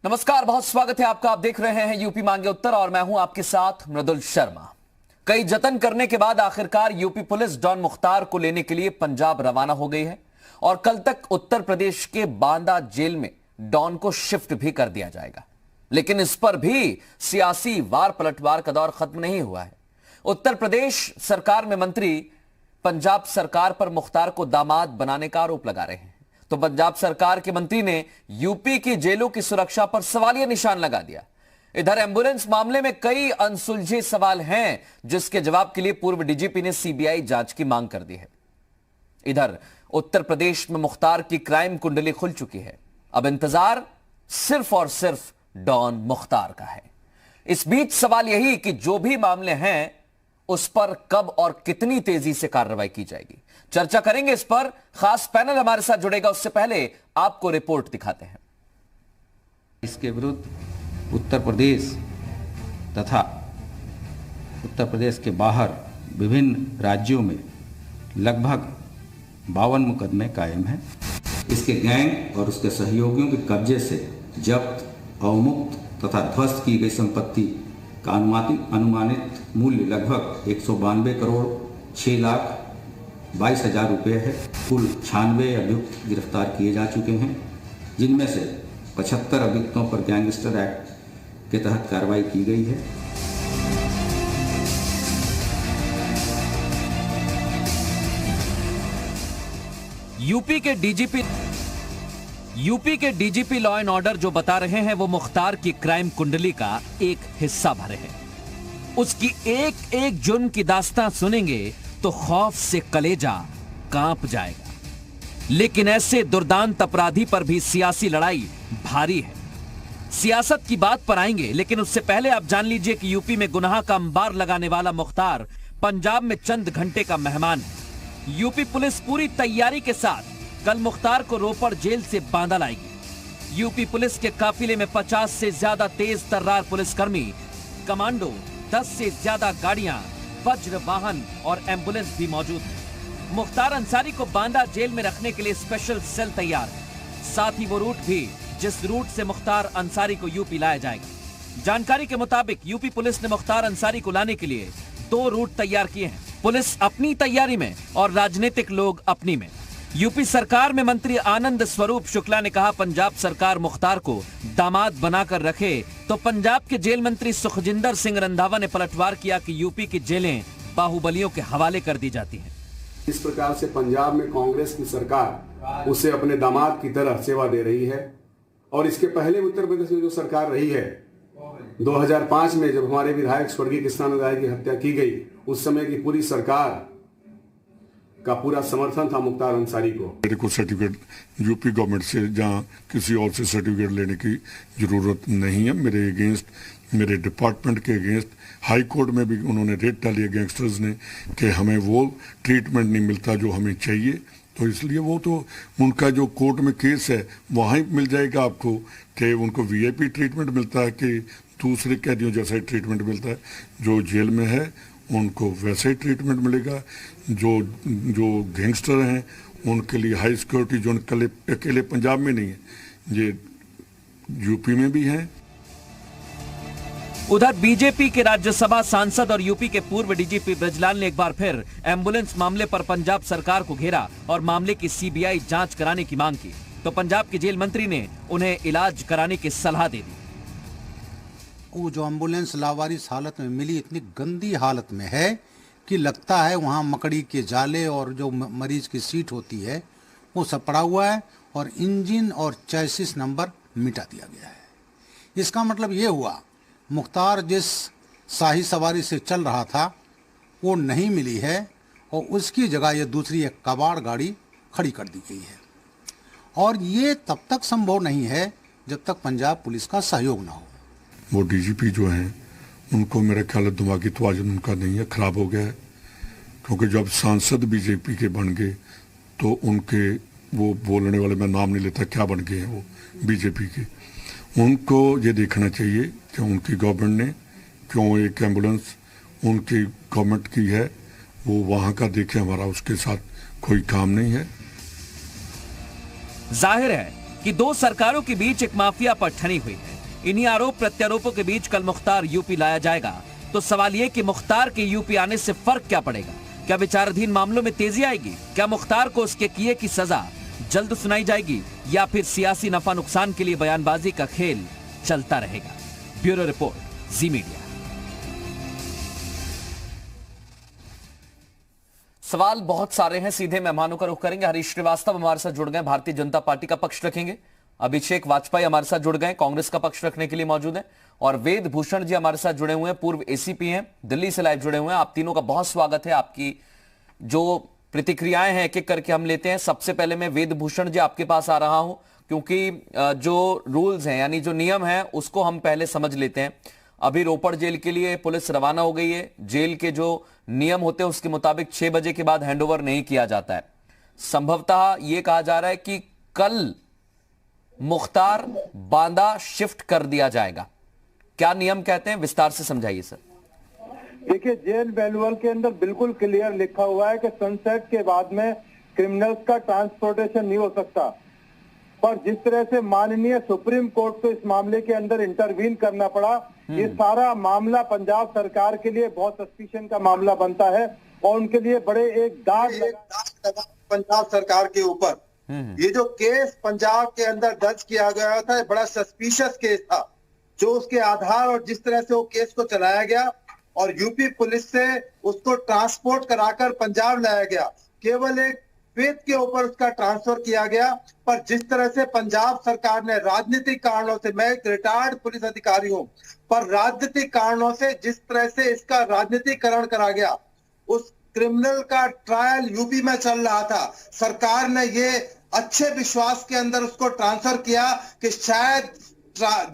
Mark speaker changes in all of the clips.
Speaker 1: नमस्कार, बहुत स्वागत है आपका। आप देख रहे हैं यूपी मांगे उत्तर और मैं हूं आपके साथ मृदुल शर्मा। कई जतन करने के बाद आखिरकार यूपी पुलिस डॉन मुख्तार को लेने के लिए पंजाब रवाना हो गई है और कल तक उत्तर प्रदेश के बांदा जेल में डॉन को शिफ्ट भी कर दिया जाएगा। लेकिन इस पर भी सियासी वार पलटवार का दौर खत्म नहीं हुआ है। उत्तर प्रदेश सरकार में मंत्री पंजाब सरकार पर मुख्तार को दामाद बनाने का आरोप लगा रहे हैं, तो पंजाब सरकार के मंत्री ने यूपी की जेलों की सुरक्षा पर सवालिया निशान लगा दिया। इधर एम्बुलेंस मामले में कई अनसुलझे सवाल हैं, जिसके जवाब के लिए पूर्व डीजीपी ने सीबीआई जांच की मांग कर दी है। इधर उत्तर प्रदेश में मुख्तार की क्राइम कुंडली खुल चुकी है। अब इंतजार सिर्फ और सिर्फ डॉन मुख्तार का है। इस बीच सवाल यही कि जो भी मामले हैं उस पर कब और कितनी तेजी से कार्रवाई की जाएगी। चर्चा करेंगे इस पर। खास पैनल हमारे साथ जुड़ेगा, उससे पहले आपको रिपोर्ट दिखाते हैं।
Speaker 2: इसके विरुद्ध उत्तर प्रदेश तथा उत्तर प्रदेश के बाहर विभिन्न राज्यों में लगभग 52 मुकदमे कायम हैं। इसके गैंग और उसके सहयोगियों के कब्जे से जब्त, अवमुक्त तथा ध्वस्त की गई संपत्ति का अनुमानित मूल्य लगभग 192 करोड़ 6 लाख 22 हजार रुपये है। कुल 96 अभियुक्त गिरफ्तार किए जा चुके हैं, जिनमें से 75 अभियुक्तों पर गैंगस्टर एक्ट के तहत कार्रवाई की गई है।
Speaker 1: यूपी के डीजीपी लॉ एंड ऑर्डर जो बता रहे हैं वो मुख्तार की क्राइम कुंडली का एक हिस्सा भरे हैं। उसकी एक एक जुर्म की दास्तां सुनेंगे तो खौफ से कलेजा कांप जाएगा। लेकिन ऐसे दुर्दांत अपराधी पर भी सियासी लड़ाई भारी है। सियासत की बात पर आएंगे, लेकिन उससे पहले आप जान लीजिए कि यूपी में गुनाह का अंबार लगाने वाला मुख्तार पंजाब में चंद घंटे का मेहमान है। यूपी पुलिस पूरी तैयारी के साथ कल मुख्तार को रोपड़ जेल से बांदा लाएगी। यूपी पुलिस के काफिले में 50 से ज्यादा तेज तर्रार पुलिसकर्मी, कमांडो, 10 से ज्यादा गाड़ियां, वज्र वाहन और एम्बुलेंस भी मौजूद है। मुख्तार अंसारी को बांदा जेल में रखने के लिए स्पेशल सेल तैयार है। साथ ही वो रूट भी जिस रूट से मुख्तार अंसारी को यूपी लाया जाएगा। जानकारी के मुताबिक यूपी पुलिस ने मुख्तार अंसारी को लाने के लिए 2 रूट तैयार किए हैं। पुलिस अपनी तैयारी में और राजनीतिक लोग अपनी में। यूपी सरकार में मंत्री आनंद स्वरूप शुक्ला ने कहा, पंजाब सरकार मुख्तार को दामाद बनाकर रखे, तो पंजाब के जेल मंत्री सुखजिंदर सिंह रंधावा ने पलटवार किया कि यूपी की जेलें बाहुबलियों के हवाले कर दी जाती हैं।
Speaker 3: इस प्रकार से पंजाब में कांग्रेस की सरकार उसे अपने दामाद की तरह सेवा दे रही है। और इसके पहले उत्तर प्रदेश में जो सरकार रही है, 2005 में जब हमारे विधायक स्वर्गीय कृष्णानंद राय की हत्या की गई, उस समय की पूरी सरकार का पूरा समर्थन था मुख्तार अंसारी को।
Speaker 4: मेरे को सर्टिफिकेट यूपी गवर्नमेंट से जहाँ किसी और से सर्टिफिकेट लेने की जरूरत नहीं है। मेरे अगेंस्ट, मेरे डिपार्टमेंट के अगेंस्ट हाई कोर्ट में भी उन्होंने रेड डाली है गैंगस्टर्स ने कि हमें वो ट्रीटमेंट नहीं मिलता जो हमें चाहिए। तो इसलिए वो तो उनका जो कोर्ट में केस है वहाँ ही मिल जाएगा आपको कि उनको वीआईपी ट्रीटमेंट मिलता है कि दूसरे कैदियों जैसा ही ट्रीटमेंट मिलता है। जो जेल में है उनको वैसे ही ट्रीटमेंट मिलेगा। जो गैंगस्टर हैं उनके लिए हाई सिक्योरिटी जोन अकेले पंजाब में नहीं है, ये यूपी में भी हैं।
Speaker 1: उधर बीजेपी के राज्यसभा सांसद और यूपी के पूर्व डीजीपी ब्रजलाल ने एक बार फिर एम्बुलेंस मामले पर पंजाब सरकार को घेरा और मामले की सीबीआई जांच कराने की मांग की, तो पंजाब के जेल मंत्री ने उन्हें इलाज कराने की सलाह दे दी।
Speaker 5: वो जो एम्बुलेंस लावारिस हालत में मिली, इतनी गंदी हालत में है कि लगता है वहाँ मकड़ी के जाले और जो मरीज की सीट होती है वो सब पड़ा हुआ है और इंजन और चैसिस नंबर मिटा दिया गया है। इसका मतलब ये हुआ मुख्तार जिस शाही सवारी से चल रहा था वो नहीं मिली है और उसकी जगह ये दूसरी एक कबाड़ गाड़ी खड़ी कर दी गई है। और ये तब तक संभव नहीं है जब तक पंजाब पुलिस का सहयोग ना हो।
Speaker 4: वो डीजीपी जो हैं उनको मेरे ख्याल दिमागी तवाज़ुन उनका नहीं है, खराब हो गया है। क्योंकि जब सांसद बीजेपी के बन गए तो उनके वो बोलने वाले, मैं नाम नहीं लेता, क्या बन गए हैं वो बीजेपी के, उनको ये देखना चाहिए कि उनकी गवर्नमेंट ने क्यों एक एम्बुलेंस उनकी गवर्नमेंट की है वो वहाँ का देखे, हमारा उसके साथ कोई काम नहीं है।
Speaker 1: जाहिर है कि 2 सरकारों के बीच एक माफिया पर ठनी हुई है। इन्हीं आरोप प्रत्यारोपों के बीच कल मुख्तार यूपी लाया जाएगा। तो सवाल ये कि मुख्तार के यूपी आने से फर्क क्या पड़ेगा? क्या विचाराधीन मामलों में तेजी आएगी? क्या मुख्तार को उसके किए की सजा जल्द सुनाई जाएगी, या फिर सियासी नफा नुकसान के लिए बयानबाजी का खेल चलता रहेगा? ब्यूरो रिपोर्ट, जी मीडिया। सवाल बहुत सारे हैं, सीधे मेहमानों का रुख करेंगे। हरीश श्रीवास्तव हमारे साथ जुड़ गए, भारतीय जनता पार्टी का पक्ष रखेंगे। अभिषेक वाजपेयी हमारे साथ जुड़ गए, कांग्रेस का पक्ष रखने के लिए मौजूद हैं। और वेद भूषण जी हमारे साथ जुड़े हुए हैं, पूर्व एसीपी हैं, दिल्ली से लाइव जुड़े हुए हैं। आप तीनों का बहुत स्वागत है। आपकी जो प्रतिक्रियाएं हैं एक एक करके हम लेते हैं। सबसे पहले मैं वेद भूषण जी आपके पास आ रहा हूं, क्योंकि जो रूल्स हैं यानी जो नियम है उसको हम पहले समझ लेते हैं। अभी रोपड़ जेल के लिए पुलिस रवाना हो गई है। जेल के जो नियम होते हैं उसके मुताबिक 6 बजे के बाद हैंडओवर नहीं किया जाता है। संभवतः यह कहा जा रहा है कि कल मुख्तार बांदा शिफ्ट कर दिया जाएगा। क्या नियम कहते हैं, विस्तार से समझाइए सर।
Speaker 6: देखिए, जेल मैनुअल के अंदर बिल्कुल क्लियर लिखा हुआ है कि सनसेट के बाद में क्रिमिनल्स का ट्रांसपोर्टेशन नहीं हो सकता। पर जिस तरह से माननीय सुप्रीम कोर्ट को इस मामले के अंदर इंटरवीन करना पड़ा, ये सारा मामला पंजाब सरकार के लिए बहुत सस्पिशन का मामला बनता है और उनके लिए बड़े एक दाग लगा पंजाब सरकार के ऊपर। ये जो केस पंजाब के अंदर दर्ज किया गया था, बड़ा सस्पिशियस केस था। जो उसके आधार और जिस तरह से वो केस को चलाया गया और यूपी पुलिस से उसको ट्रांसपोर्ट कराकर पंजाब लाया गया, केवल एक फेथ के ऊपर उसका ट्रांसफर किया गया। पर जिस तरह से पंजाब सरकार ने राजनीतिक कारणों से, मैं एक रिटायर्ड पुलिस अधिकारी हूं, पर राजनीतिक कारणों से जिस तरह से इसका राजनीतिकरण करा गया, उस क्रिमिनल का ट्रायल यूपी में चल रहा था। सरकार ने ये अच्छे विश्वास के अंदर उसको ट्रांसफर किया कि शायद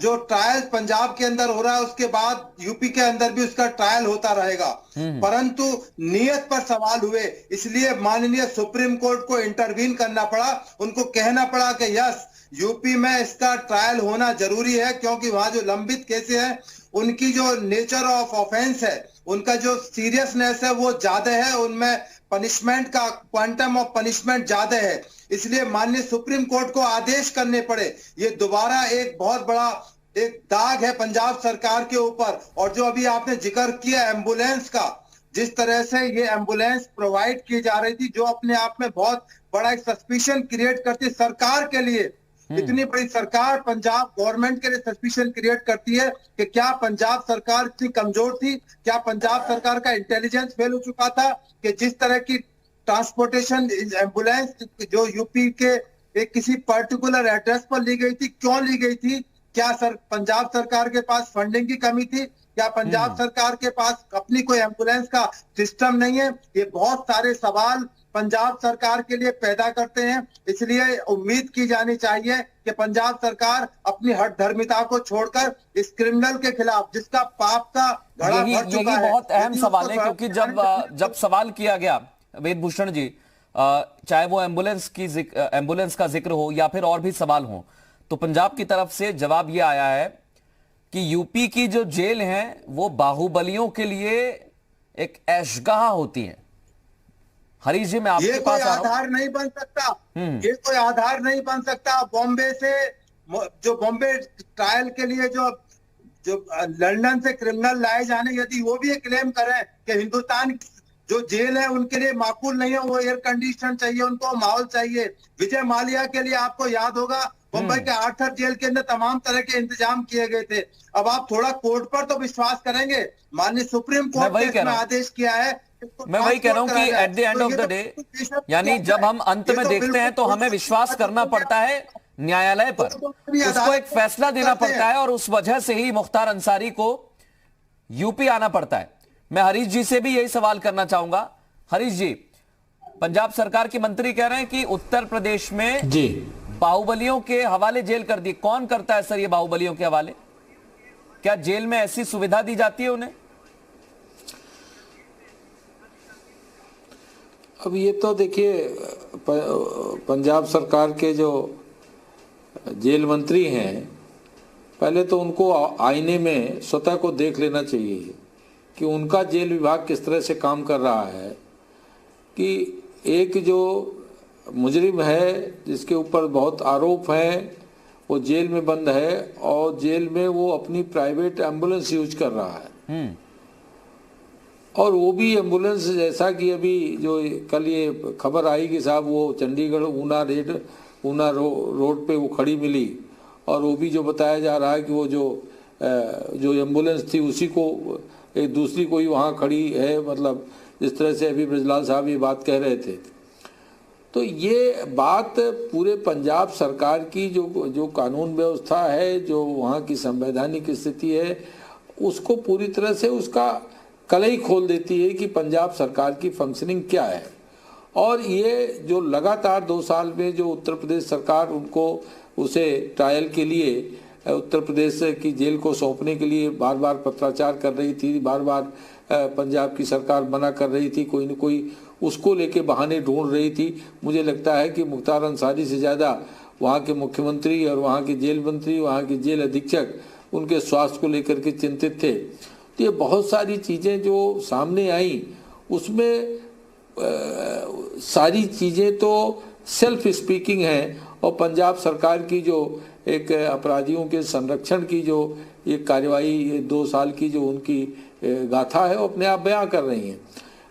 Speaker 6: जो ट्रायल पंजाब के अंदर हो रहा है उसके बाद यूपी के अंदर भी उसका ट्रायल होता रहेगा। परंतु नियत पर सवाल हुए, इसलिए माननीय सुप्रीम कोर्ट को इंटरवीन करना पड़ा। उनको कहना पड़ा कि यस, यूपी में इसका ट्रायल होना जरूरी है, क्योंकि वहां जो लंबित केसेस हैं उनकी जो नेचर ऑफ ऑफेंस है, उनका जो सीरियसनेस है वो ज्यादा है, उनमें पनिशमेंट का क्वांटम ऑफ पनिशमेंट ज्यादा है। इसलिए माननीय सुप्रीम कोर्ट को आदेश करने पड़े। ये दोबारा एक बहुत बड़ा एक दाग है पंजाब सरकार के ऊपर। और जो अभी आपने जिक्र किया एम्बुलेंस का, जिस तरह से ये एम्बुलेंस प्रोवाइड की जा रही थी, जो अपने आप में बहुत बड़ा एक सस्पिशन क्रिएट करती है सरकार के लिए। इतनी बड़ी सरकार पंजाब गवर्नमेंट के लिए सस्पिशन क्रिएट करती है कि क्या पंजाब सरकार इतनी कमजोर थी, क्या पंजाब सरकार का इंटेलिजेंस फेल हो चुका था कि जिस तरह की ट्रांसपोर्टेशन एम्बुलेंस जो यूपी के एक किसी पर्टिकुलर एड्रेस पर ली गई थी, क्यों ली गई थी? क्या पंजाब सरकार के पास फंडिंग की कमी थी? क्या पंजाब सरकार के पास अपनी कोई एम्बुलेंस का सिस्टम नहीं है? ये बहुत सारे सवाल पंजाब सरकार के लिए पैदा करते हैं। इसलिए उम्मीद की जानी चाहिए कि पंजाब सरकार अपनी हठधर्मिता को छोड़कर इस क्रिमिनल के खिलाफ, जिसका पाप का घड़ा भर चुका है,
Speaker 1: बहुत अहम सवाल है। क्योंकि जब सवाल किया गया वेद भूषण जी, चाहे वो एम्बुलेंस का जिक्र हो या फिर और भी सवाल हो, तो पंजाब की तरफ से जवाब ये आया है कि यूपी की जो जेल है वो बाहुबलियों के लिए एक ऐशगाह होती है। हरीश जी, मैं आपके पास आ रहा हूं।
Speaker 6: आधार नहीं बन सकता, ये कोई आधार नहीं बन सकता। बॉम्बे से जो बॉम्बे ट्रायल के लिए जो लंदन से क्रिमिनल लाए जाने, यदि वो भी ये क्लेम करें कि हिंदुस्तान जो जेल है उनके लिए माकूल नहीं है, वो एयर कंडीशन चाहिए, उनको माहौल चाहिए। विजय माल्या के लिए आपको याद होगा मुंबई के आर्थर जेल के अंदर तमाम तरह के इंतजाम किए गए थे। अब आप थोड़ा कोर्ट पर तो विश्वास करेंगे। माननीय सुप्रीम कोर्ट ने इसमें आदेश किया है।
Speaker 1: मैं वही कह रहा हूं कि at the end of the day, यानी जब हम अंत में देखते हैं तो हमें विश्वास करना पड़ता है न्यायालय पर, उसको एक फैसला देना पड़ता है, और उस वजह से ही मुख्तार अंसारी को यूपी आना पड़ता है। मैं हरीश जी से भी यही सवाल करना चाहूंगा। हरीश जी, पंजाब सरकार के मंत्री कह रहे हैं कि उत्तर प्रदेश में जी बाहुबलियों के हवाले जेल कर दी। कौन करता है सर ये बाहुबलियों के हवाले? क्या जेल में ऐसी सुविधा दी जाती है उन्हें?
Speaker 7: अब ये तो देखिए, पंजाब सरकार के जो जेल मंत्री हैं, पहले तो उनको आईने में स्वतः को देख लेना चाहिए कि उनका जेल विभाग किस तरह से काम कर रहा है। कि एक जो मुजरिम है जिसके ऊपर बहुत आरोप है, वो जेल में बंद है और जेल में वो अपनी प्राइवेट एम्बुलेंस यूज कर रहा है। और वो भी एम्बुलेंस, जैसा कि अभी जो कल ये खबर आई कि साहब वो चंडीगढ़ ऊना रोड पे वो खड़ी मिली, और वो भी जो बताया जा रहा है कि वो जो एम्बुलेंस थी उसी को एक दूसरी कोई वहाँ खड़ी है, मतलब जिस तरह से अभी ब्रजलाल साहब ये बात कह रहे थे। तो ये बात पूरे पंजाब सरकार की जो कानून व्यवस्था है, जो वहाँ की संवैधानिक स्थिति है, उसको पूरी तरह से उसका कलई खोल देती है कि पंजाब सरकार की फंक्शनिंग क्या है। और ये जो लगातार 2 साल में जो उत्तर प्रदेश सरकार उसे ट्रायल के लिए उत्तर प्रदेश की जेल को सौंपने के लिए बार बार पत्राचार कर रही थी, बार बार पंजाब की सरकार मना कर रही थी, कोई न कोई उसको लेके बहाने ढूंढ रही थी। मुझे लगता है कि मुख्तार अंसारी से ज़्यादा वहाँ के मुख्यमंत्री और वहाँ के जेल मंत्री, वहाँ के जेल अधीक्षक उनके स्वास्थ्य को लेकर के चिंतित थे। तो ये बहुत सारी चीज़ें जो सामने आई, उसमें सारी चीज़ें तो सेल्फ स्पीकिंग हैं, और पंजाब सरकार की जो एक अपराधियों के संरक्षण की जो ये कार्यवाही 2 साल की जो उनकी गाथा है वो अपने आप बयां कर रही हैं।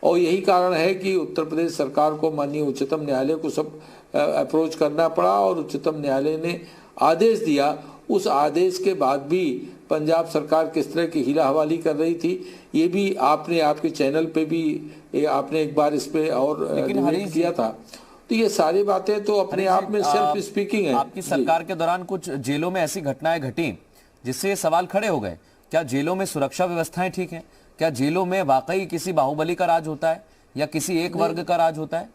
Speaker 7: और यही कारण है कि उत्तर प्रदेश सरकार को माननीय उच्चतम न्यायालय को सब अप्रोच करना पड़ा, और उच्चतम न्यायालय ने आदेश दिया। उस आदेश के बाद भी पंजाब सरकार किस तरह की हीला हवाली कर रही थी, ये भी आपके चैनल पे भी आपने एक बार इस पे और किया था। तो ये सारी बातें तो अपने आप में सेल्फ स्पीकिंग है।
Speaker 1: आपकी सरकार के दौरान कुछ जेलों में ऐसी घटनाएं घटी जिससे ये सवाल खड़े हो गए, क्या जेलों में सुरक्षा व्यवस्थाएं ठीक हैं? क्या जेलों में वाकई किसी बाहुबली का राज होता है या किसी एक वर्ग का राज होता है?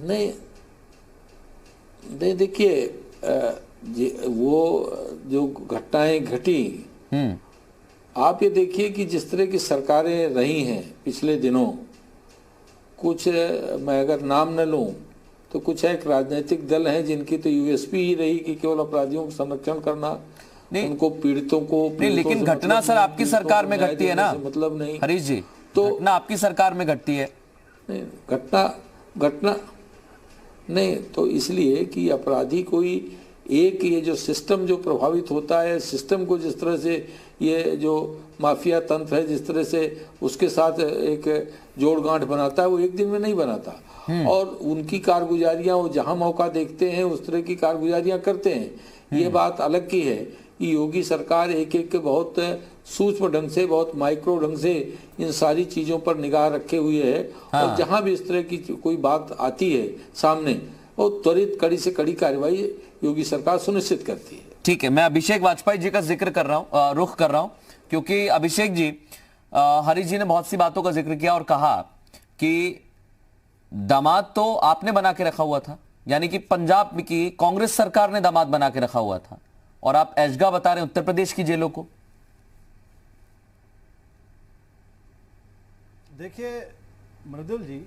Speaker 7: नहीं, देखिए, वो जो घटनाएं घटी, आप ये देखिए कि जिस तरह की सरकारें रही हैं पिछले दिनों, कुछ मैं अगर नाम न लूं तो कुछ एक राजनीतिक दल हैं जिनकी तो यूएसपी ही रही कि केवल अपराधियों का संरक्षण करना, उनको पीड़ितों को
Speaker 1: नहीं, लेकिन घटना सर आपकी सरकार में घटती है ना,
Speaker 7: मतलब नहीं
Speaker 1: हरीश जी,
Speaker 7: तो
Speaker 1: घटना आपकी सरकार में घटती है।
Speaker 7: नहीं, घटना नहीं, तो इसलिए कि अपराधी कोई एक, ये जो सिस्टम जो प्रभावित होता है, सिस्टम को जिस तरह से ये जो माफिया तंत्र है जिस तरह से उसके साथ एक जोड़ गांठ बनाता है, वो एक दिन में नहीं बनाता। और उनकी कारगुजारियां वो जहां मौका देखते हैं उस तरह की कारगुजारियां करते हैं। ये बात अलग की है कि योगी सरकार एक के बहुत सूक्ष्म ढंग से, बहुत माइक्रो ढंग से इन सारी चीजों पर निगाह रखे हुए है। और जहां भी इस तरह की कोई बात आती है सामने, वो त्वरित कड़ी से कड़ी कार्रवाई योगी सरकार सुनिश्चित करती है।
Speaker 1: ठीक है, मैं अभिषेक वाजपेयी जी का जिक्र कर रहा हूं, रुख कर रहा हूं, क्योंकि अभिषेक जी, हरीश जी ने बहुत सी बातों का जिक्र किया और कहा कि दामाद तो आपने बना के रखा हुआ था, यानी कि पंजाब की कांग्रेस सरकार ने दामाद बना के रखा हुआ था, और आप ऐशगा बता रहे हैं उत्तर प्रदेश की जेलों को।
Speaker 8: देखिए मृदुल जी,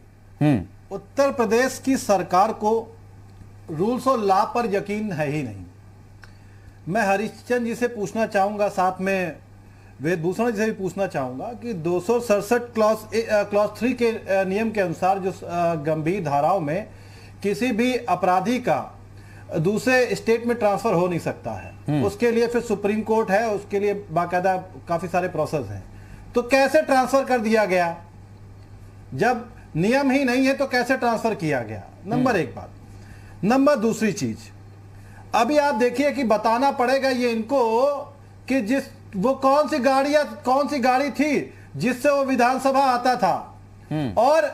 Speaker 8: उत्तर प्रदेश की सरकार को रूल्स और लॉ पर यकीन है ही नहीं। मैं हरिश्चंद्र जी से पूछना चाहूंगा, साथ में वेदभूषण जी से भी पूछना चाहूंगा कि 267 क्लॉज 3 के नियम के अनुसार जो गंभीर धाराओं में किसी भी अपराधी का दूसरे स्टेट में ट्रांसफर हो नहीं सकता है, उसके लिए फिर सुप्रीम कोर्ट है, उसके लिए बाकायदा काफी सारे प्रोसेस हैं। तो कैसे ट्रांसफर कर दिया गया? जब नियम ही नहीं है तो कैसे ट्रांसफर किया गया? नंबर 1 बात। नंबर दूसरी चीज, अभी आप देखिए कि बताना पड़ेगा ये इनको कि वो कौन सी गाड़ी थी जिससे वो विधानसभा आता था, और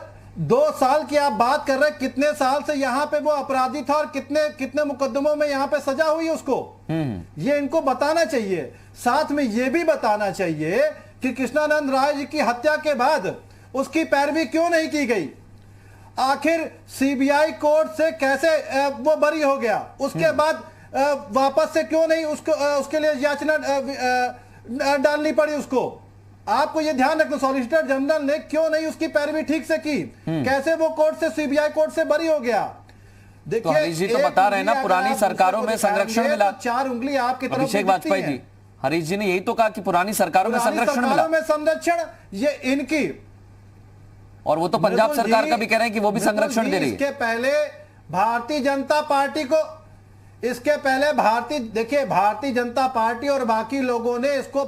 Speaker 8: 2 साल की आप बात कर रहे हैं, कितने साल से यहाँ पे वो अपराधी था और कितने मुकदमों में यहाँ पे सजा हुई उसको, ये इनको बताना चाहिए। साथ में ये भी बताना चाहिए कि कृष्णानंद राय जी की हत्या के बाद उसकी पैरवी क्यों नहीं की गई, आखिर सीबीआई कोर्ट से कैसे वो बरी हो गया, उसके बाद वापस से क्यों नहीं उसके लिए याचना डालनी पड़ी उसको। आपको ये ध्यान रखना, सॉलिसिटर जनरल ने क्यों नहीं उसकी पैरवी ठीक से की, कैसे वो कोर्ट से, सीबीआई कोर्ट से बरी हो गया।
Speaker 1: देखिए, हरीश जी तो बता रहे हैं ना, पुरानी सरकारों में संरक्षण मिला।
Speaker 8: 4 उंगली आपकी तरफ।
Speaker 1: अभिषेक वाजपेयी जी, हरीश जी ने यही तो कहा कि पुरानी सरकारों में संरक्षण मिला।
Speaker 8: संरक्षण ये इनकी,
Speaker 1: और वो तो पंजाब सरकार का भी कह रहे हैं कि वो भी संरक्षण दे रही है।
Speaker 8: इसके पहले भारतीय जनता पार्टी को इसके पहले भारतीय जनता पार्टी और बाकी लोगों ने इसको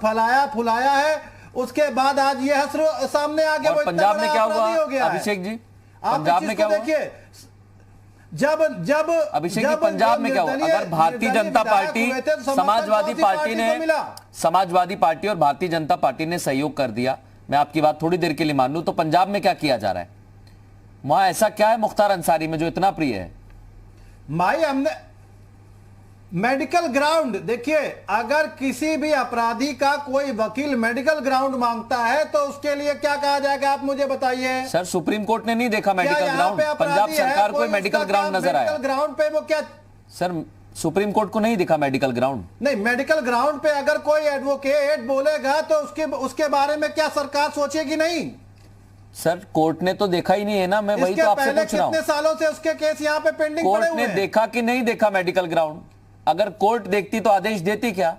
Speaker 8: फलाया फुलाया है, उसके बाद आज ये हसर सामने आ गया।
Speaker 1: और पंजाब में क्या हुआ अभिषेक जी? पंजाब में क्या हुआ?
Speaker 8: देखिए जब
Speaker 1: अभिषेक जी पंजाब में क्या हुआ? अगर भारतीय जनता पार्टी, समाजवादी पार्टी और भारतीय जनता पार्टी ने सहयोग कर दिया, मैं आपकी बात थोड़ी देर के लिए मान लूं, तो पंजाब में क्या किया जा रहा है? वहां ऐसा क्या है मुख्तार अंसारी में जो इतना प्रिय है?
Speaker 8: हमने मेडिकल ग्राउंड, देखिए अगर किसी भी अपराधी का कोई वकील मेडिकल ग्राउंड मांगता है तो उसके लिए क्या कहा जाएगा, आप मुझे बताइए।
Speaker 1: सर सुप्रीम कोर्ट ने नहीं देखा मेडिकल ग्राउंड, पंजाब सरकार को मेडिकल ग्राउंड नजर आया।
Speaker 8: मेडिकल ग्राउंड पे वो क्या
Speaker 1: सर, सुप्रीम कोर्ट को नहीं दिखा मेडिकल ग्राउंड?
Speaker 8: नहीं, मेडिकल ग्राउंड पे अगर कोई एडवोकेट बोलेगा तो उसके बारे में क्या सरकार सोचेगी? नहीं
Speaker 1: सर, कोर्ट ने तो देखा ही नहीं है ना, मैं वही तो आपसे पूछ रहा हूं।
Speaker 8: कितने सालों से उसके केस यहाँ पे पेंडिंग पड़े हुए हैं।
Speaker 1: कोर्ट ने देखा कि नहीं देखा मेडिकल ग्राउंड? अगर कोर्ट देखती तो आदेश देती क्या?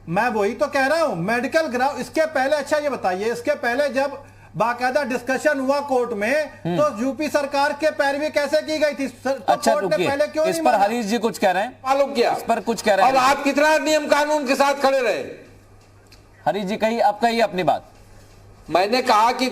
Speaker 8: मैं वही तो कह रहा हूं, मेडिकल ग्राउंड इसके पहले। अच्छा ये बताइए, इसके पहले जब बाकायदा डिस्कशन हुआ कोर्ट में तो यूपी सरकार के पैरवी कैसे की गई थी? तो
Speaker 1: अच्छा रुकिए, इस पर हरीश जी कुछ कह रहे हैं,
Speaker 7: मालूम किया
Speaker 1: इस पर कुछ कह रहे हैं।
Speaker 7: और आप कितना नियम कानून के साथ खड़े रहे?
Speaker 1: हरीश जी कहिए, आप कहिए अपनी बात।
Speaker 7: मैंने कहा कि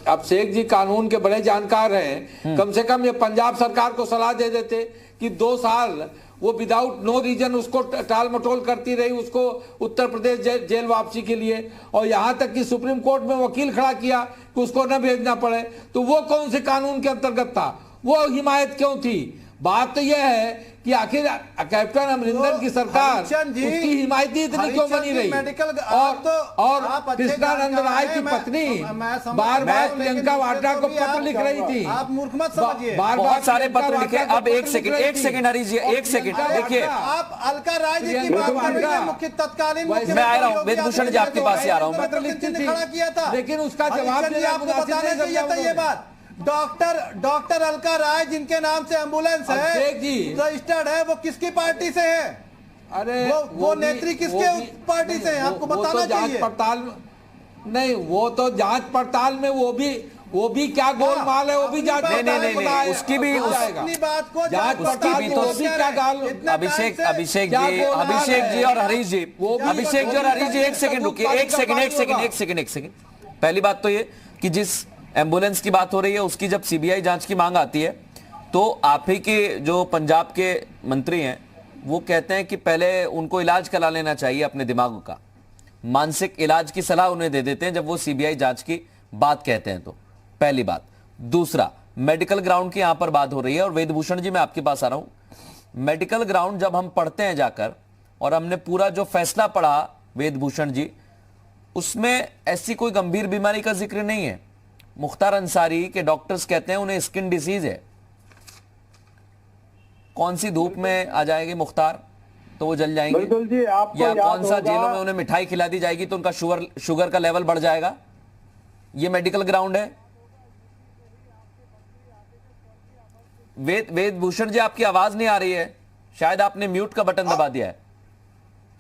Speaker 7: अभिषेक जी कानून के बड़े जानकार हैं, कम से कम ये पंजाब सरकार को सलाह दे देते कि 2 साल वो विदाउट नो रीजन उसको टाल मटोल करती रही, उसको उत्तर प्रदेश जेल वापसी के लिए, और यहां तक कि सुप्रीम कोर्ट में वकील खड़ा किया कि उसको न भेजना पड़े। तो वो कौन से कानून के अंतर्गत था? वो हिमायत क्यों थी? बात तो यह है कि आखिर कैप्टन अमरिंदर की सरकार उसकी हिमायती इतनी क्यों बनी रही? और कृष्णानंद राय की पत्नी बार बार प्रियंका वाड्रा को पत्र लिख रही थी।
Speaker 8: आप मूर्ख मत समझिए,
Speaker 1: बहुत सारे पत्र लिखे। अब एक सेकंड हरीश जी, एक सेकंड देखिए,
Speaker 8: आप अलका राय जी की बात कर रहे हैं, मुख्य तत्कालीन
Speaker 1: मैं आ रहा हूँ, वेदभूषण जी आपके पास ही आ रहा हूँ।
Speaker 8: खड़ा किया था,
Speaker 7: लेकिन उसका जवाब
Speaker 8: आपको बताना चाहिए था ये बात। डॉक्टर अलका राय जिनके नाम से एम्बुलेंस है रजिस्टर्ड है, वो किसकी पार्टी से है?
Speaker 7: अरे
Speaker 8: वो नेत्री किसके पार्टी से है? आपको बताना चाहिए।
Speaker 7: पड़ताल नहीं, वो तो जांच पड़ताल में वो भी क्या गोलमाल है, वो भी जांच
Speaker 1: नहीं, उसकी भी
Speaker 8: बात को
Speaker 7: जांच पड़ताल
Speaker 1: तो
Speaker 7: क्या गाल।
Speaker 1: अभिषेक जी और हरीश जी, एक सेकंड रुकिए, एक सेकंड। पहली बात तो ये कि जिस एम्बुलेंस की बात हो रही है उसकी जब सीबीआई जांच की मांग आती है तो आप ही के जो पंजाब के मंत्री हैं वो कहते हैं कि पहले उनको इलाज करा लेना चाहिए अपने दिमाग का, मानसिक इलाज की सलाह उन्हें दे देते हैं जब वो सीबीआई जांच की बात कहते हैं। तो पहली बात। दूसरा, मेडिकल ग्राउंड की यहां पर बात हो रही है और वेदभूषण जी मैं आपके पास आ रहा हूं। मेडिकल ग्राउंड जब हम पढ़ते हैं जाकर और हमने पूरा जो फैसला पढ़ा वेदभूषण जी, उसमें ऐसी कोई गंभीर बीमारी का जिक्र नहीं है। मुख्तार अंसारी के डॉक्टर्स कहते हैं उन्हें स्किन डिसीज है। कौन सी धूप में आ जाएगी मुख्तार तो वो जल जाएंगे, या कौन सा जेलों में उन्हें मिठाई खिला दी जाएगी तो उनका शुगर का लेवल बढ़ जाएगा? ये मेडिकल ग्राउंड है। वेदभूषण जी आपकी आवाज नहीं आ रही है, शायद आपने म्यूट का बटन दबा दिया है।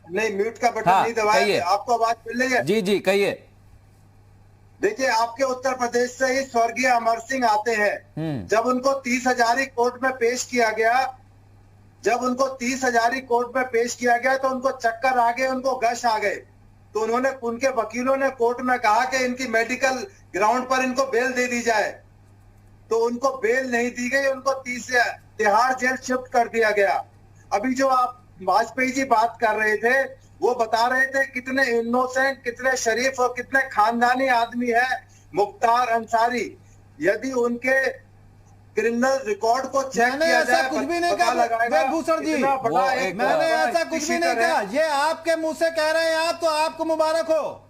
Speaker 6: नहीं, म्यूट का बटन नहीं दबाया। आपको आवाज मिल रही है?
Speaker 1: जी जी कहिए।
Speaker 6: देखिए, आपके उत्तर प्रदेश से ही स्वर्गीय अमर सिंह आते हैं। जब उनको 30 हजारी कोर्ट में पेश किया गया, तो उनको चक्कर आ गए, उनको गश आ गए। तो उनके वकीलों ने कोर्ट में कहा कि इनकी मेडिकल ग्राउंड पर इनको बेल दे दी जाए, तो उनको बेल नहीं दी गई, उनको तिहाड़ जेल शिफ्ट कर दिया गया। अभी जो आप वाजपेयी जी बात कर रहे थे, वो बता रहे थे कितने इनोसेंट, कितने शरीफ और कितने खानदानी आदमी है मुख्तार अंसारी। यदि उनके क्रिमिनल रिकॉर्ड को चेक किया जाए,
Speaker 8: कुछ भी नहीं कहा वेदभूषण जी, मैंने ऐसा कुछ भी नहीं कहा। ये आपके मुंह से कह रहे हैं आप, तो आपको मुबारक हो।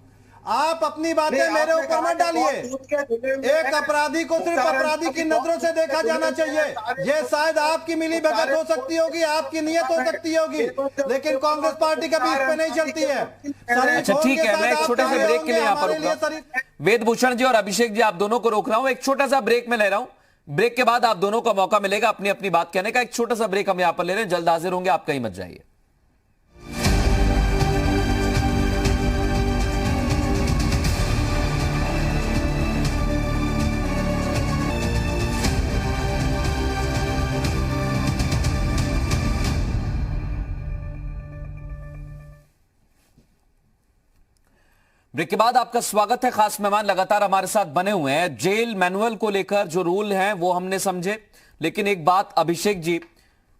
Speaker 8: आप अपनी बातें मेरे ऊपर मत डालिए। एक अपराधी को सिर्फ अपराधी की नजरों से देखा जाना चाहिए। ये शायद आपकी मिली भगत हो सकती होगी, आपकी नियत हो सकती होगी, लेकिन कांग्रेस पार्टी कभी इस पे नहीं चलती है।
Speaker 1: अच्छा ठीक है, मैं एक छोटे से ब्रेक के लिए यहाँ पर रुक रहा हूं। वेदभूषण जी और अभिषेक जी, आप दोनों को रोक रहा हूं, एक छोटा सा ब्रेक में ले रहा हूं। ब्रेक के बाद आप दोनों को मौका मिलेगा अपनी अपनी बात कहने का। एक छोटा सा ब्रेक हम यहाँ पर ले रहे हैं, जल्द हाजिर होंगे, आप कहीं मत जाइए। ब्रेक के बाद आपका स्वागत है। खास मेहमान लगातार हमारे साथ बने हुए हैं। जेल मैनुअल को लेकर जो रूल हैं वो हमने समझे, लेकिन एक बात अभिषेक जी,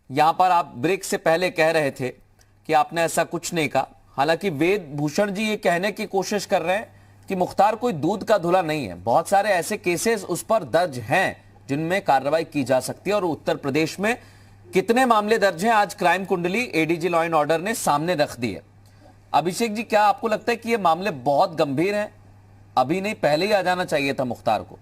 Speaker 1: यहां पर आप ब्रेक से पहले कह रहे थे कि आपने ऐसा कुछ नहीं कहा। हालांकि वेद भूषण जी ये कहने की कोशिश कर रहे हैं कि मुख्तार कोई दूध का धुला नहीं है। बहुत सारे ऐसे केसेस उस पर दर्ज हैं जिनमें कार्रवाई की जा सकती है, और उत्तर प्रदेश में कितने मामले दर्ज हैं आज क्राइम कुंडली एडीजी लॉ एंड ऑर्डर ने सामने रख दी है। अभिषेक जी, क्या आपको लगता है कि ये मामले बहुत गंभीर हैं, अभी नहीं पहले ही आ जाना चाहिए था मुख्तार को?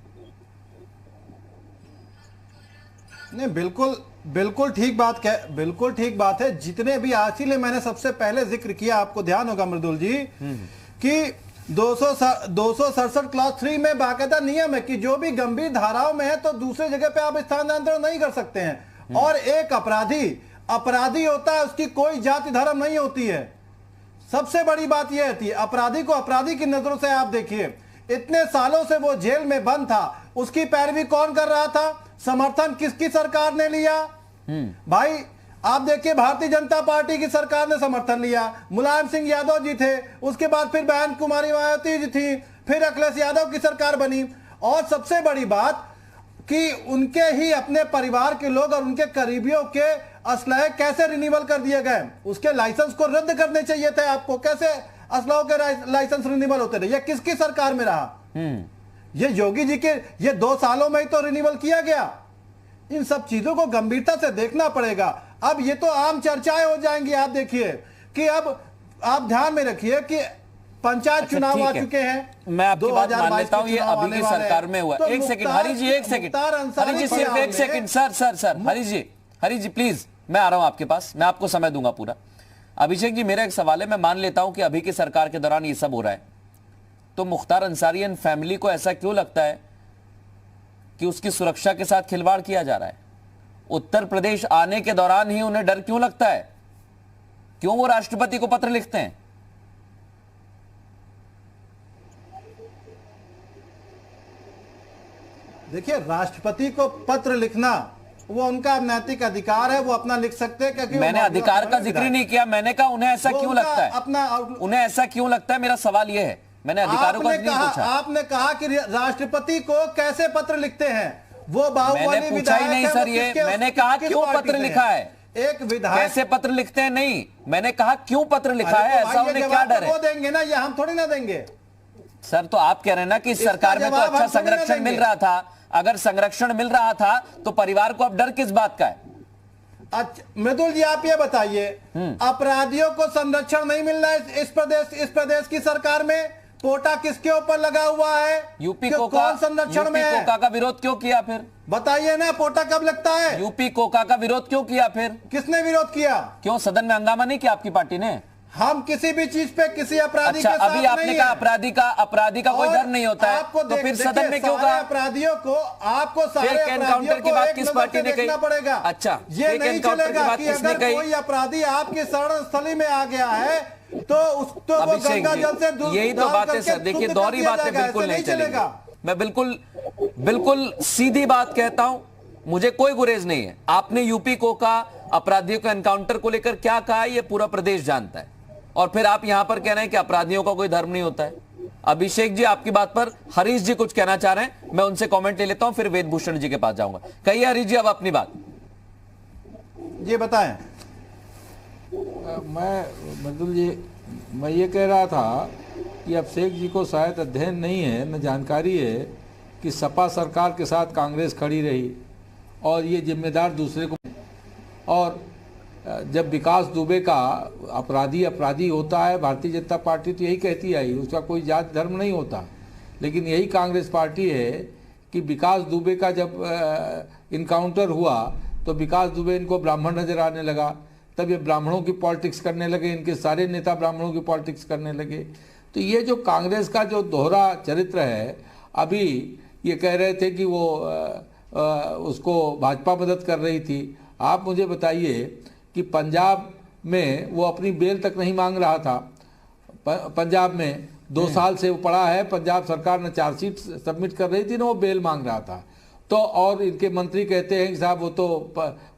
Speaker 8: नहीं, बिल्कुल ठीक बात है। जितने भी, इसीलिए मैंने सबसे पहले जिक्र किया, आपको ध्यान होगा मृदुल जी, कि 267 क्लास 3 में बाकायदा नियम है कि जो भी गंभीर धाराओं में है तो दूसरे जगह पे आप स्थानांतरण नहीं कर सकते हैं। और एक अपराधी होता है, उसकी कोई जाति धर्म नहीं होती है। सबसे बड़ी बात यह होती है, अपराधी को अपराधी की नजरों से आप देखिए। इतने सालों से वो जेल में बंद था, उसकी पैरवी कौन कर रहा था? समर्थन किसकी सरकार ने लिया? भाई आप देखिए, भारतीय जनता पार्टी की सरकार ने समर्थन लिया। मुलायम सिंह यादव जी थे, उसके बाद फिर बहन कुमारी मायावती जी थी, फिर अखिलेश यादव की सरकार बनी। और सबसे बड़ी बात कि उनके ही अपने परिवार के लोग और उनके करीबियों के असलहे कैसे रिन्यूअल कर दिए गए। उसके लाइसेंस को रद्द करने चाहिए थे आपको। कैसे असलहों के लाइसेंस रिन्यूअल होते रहे? ये किसकी सरकार में रहा? ये योगी जी के ये 2 सालों में ही तो रिन्यूअल किया गया। इन सब चीजों को गंभीरता से देखना पड़ेगा। अब ये तो आम चर्चाएं हो जाएंगी। आप देखिए कि अब आप ध्यान में रखिए कि पंचायत चुनाव आ चुके हैं।
Speaker 1: मैं आपकी बात मान लेता हूं, ये अभी की सरकार में हुआ। एक सेकंड हरीश जी, एक सेकंड हरीश जी, सिर्फ एक second. Sir Harish ji please, मैं आ रहा हूं आपके पास, मैं आपको समय दूंगा पूरा। अभिषेक जी, मेरा एक सवाल है। मैं मान लेता हूं कि अभी की सरकार के दौरान ये सब हो रहा है, तो मुख्तार अंसारी एंड फैमिली को ऐसा क्यों लगता है कि उसकी सुरक्षा के साथ खिलवाड़ किया जा रहा है? उत्तर प्रदेश आने के दौरान ही उन्हें डर क्यों लगता है? क्यों वो राष्ट्रपति को पत्र लिखते हैं?
Speaker 8: देखिए, राष्ट्रपति को पत्र लिखना वो उनका नैतिक अधिकार है, वो अपना लिख सकते हैं। क्योंकि
Speaker 1: मैंने अधिकार का जिक्र नहीं किया, मैंने कहा उन्हें ऐसा क्यों लगता है, उन्हें ऐसा क्यों लगता है, मेरा सवाल यह है। मैंने अधिकारों का नहीं पूछा।
Speaker 8: आपने कहा कि राष्ट्रपति को कैसे पत्र लिखते हैं, वो
Speaker 1: मैंने पूछा ही नहीं सर। ये मैंने कहा क्यों पत्र लिखा है,
Speaker 8: एक विधायक
Speaker 1: कैसे पत्र लिखते हैं नहीं, मैंने कहा क्यों पत्र लिखा है, ऐसा उन्हें क्या डर है?
Speaker 8: वो देंगे ना, ये हम थोड़ी ना देंगे
Speaker 1: सर। तो आप कह रहे हैं ना कि इस सरकार में तो अच्छा संरक्षण मिल रहा था। अगर संरक्षण मिल रहा था तो परिवार को अब डर किस बात का है?
Speaker 8: अच्छा मृदुल जी, आप ये बताइए, अपराधियों को संरक्षण नहीं मिल रहा है इस प्रदेश की सरकार में? पोटा किसके ऊपर लगा हुआ है?
Speaker 1: यूपी
Speaker 8: कौन संरक्षण में है?
Speaker 1: कोका का विरोध क्यों किया फिर?
Speaker 8: बताइए ना, पोटा कब लगता है?
Speaker 1: यूपी कोका का विरोध क्यों किया फिर?
Speaker 8: किसने विरोध किया?
Speaker 1: क्यों सदन में हंगामा नहीं किया आपकी पार्टी ने?
Speaker 8: हम किसी भी चीज पे किसी अपराधी
Speaker 1: अच्छा,
Speaker 8: के साथ
Speaker 1: अभी आपने कहा अपराधी का कोई डर नहीं होता है, तो फिर सदन में क्यों कहा?
Speaker 8: अपराधियों को आपको सारे
Speaker 1: एनकाउंटर की बात किस पार्टी ने कही?
Speaker 8: पड़ेगा।
Speaker 1: अच्छा,
Speaker 8: ये नहीं चलेगा कि अगर कोई अपराधी आपकी शरण स्थली में आ गया है तो वो गंगा जल से दूर,
Speaker 1: यही तो बात है सर। देखिए, दोहरी बातें बिल्कुल नहीं चलेगा। मैं बिल्कुल सीधी बात कहता हूं, मुझे कोई गुरेज नहीं है। आपने यूपी को का अपराधियों के एनकाउंटर को लेकर क्या कहा है, ये पूरा प्रदेश जानता है, और फिर आप यहां पर कह रहे हैं कि अपराधियों का कोई धर्म नहीं होता है। अभिषेक जी, आपकी बात पर हरीश जी कुछ कहना चाह रहे हैं, मैं उनसे कमेंट ले लेता हूं, फिर वेद भूषण जी के पास जाऊंगा। कहिए हरीश जी अब अपनी बात।
Speaker 8: ये बताएं।
Speaker 7: मृदुल जी, मैं ये कह रहा था कि अभिषेक जी को शायद अध्ययन नहीं है, न जानकारी है कि सपा सरकार के साथ कांग्रेस खड़ी रही और ये जिम्मेदार दूसरे को। और जब विकास दुबे का अपराधी होता है, भारतीय जनता पार्टी तो यही कहती आई, उसका कोई जात धर्म नहीं होता। लेकिन यही कांग्रेस पार्टी है कि विकास दुबे का जब इनकाउंटर हुआ तो विकास दुबे इनको ब्राह्मण नजर आने लगा, तब ये ब्राह्मणों की पॉलिटिक्स करने लगे, इनके सारे नेता ब्राह्मणों की पॉलिटिक्स करने लगे। तो ये जो कांग्रेस का जो दोहरा चरित्र है, अभी ये कह रहे थे कि वो उसको भाजपा मदद कर रही थी। आप मुझे बताइए कि पंजाब में वो अपनी बेल तक नहीं मांग रहा था। पंजाब में 2 साल से वो पड़ा है, पंजाब सरकार ने चार्जशीट सबमिट कर रही थी ना, वो बेल मांग रहा था। तो और इनके मंत्री कहते हैं कि साहब वो तो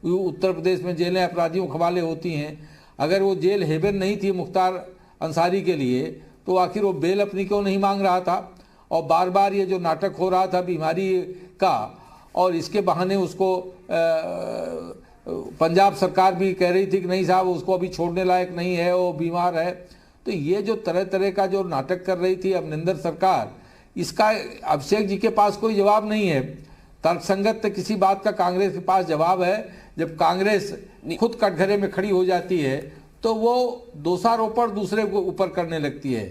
Speaker 7: उत्तर प्रदेश में जेलें अपराधियों के हवाले होती हैं। अगर वो जेल हेवन नहीं थी मुख्तार अंसारी के लिए तो आखिर वो बेल अपनी क्यों नहीं मांग रहा था? और बार बार ये जो नाटक हो रहा था बीमारी का, और इसके बहाने उसको पंजाब सरकार भी कह रही थी कि नहीं साहब उसको अभी छोड़ने लायक नहीं है, वो बीमार है। तो ये जो तरह तरह का जो नाटक कर रही थी अमरिंदर सरकार, इसका अभिषेक जी के पास कोई जवाब नहीं है। तर्कसंगत किसी बात का कांग्रेस के पास जवाब है। जब कांग्रेस खुद कटघरे में खड़ी हो जाती है तो वो दोषारोपण दूसरे को ऊपर करने लगती है।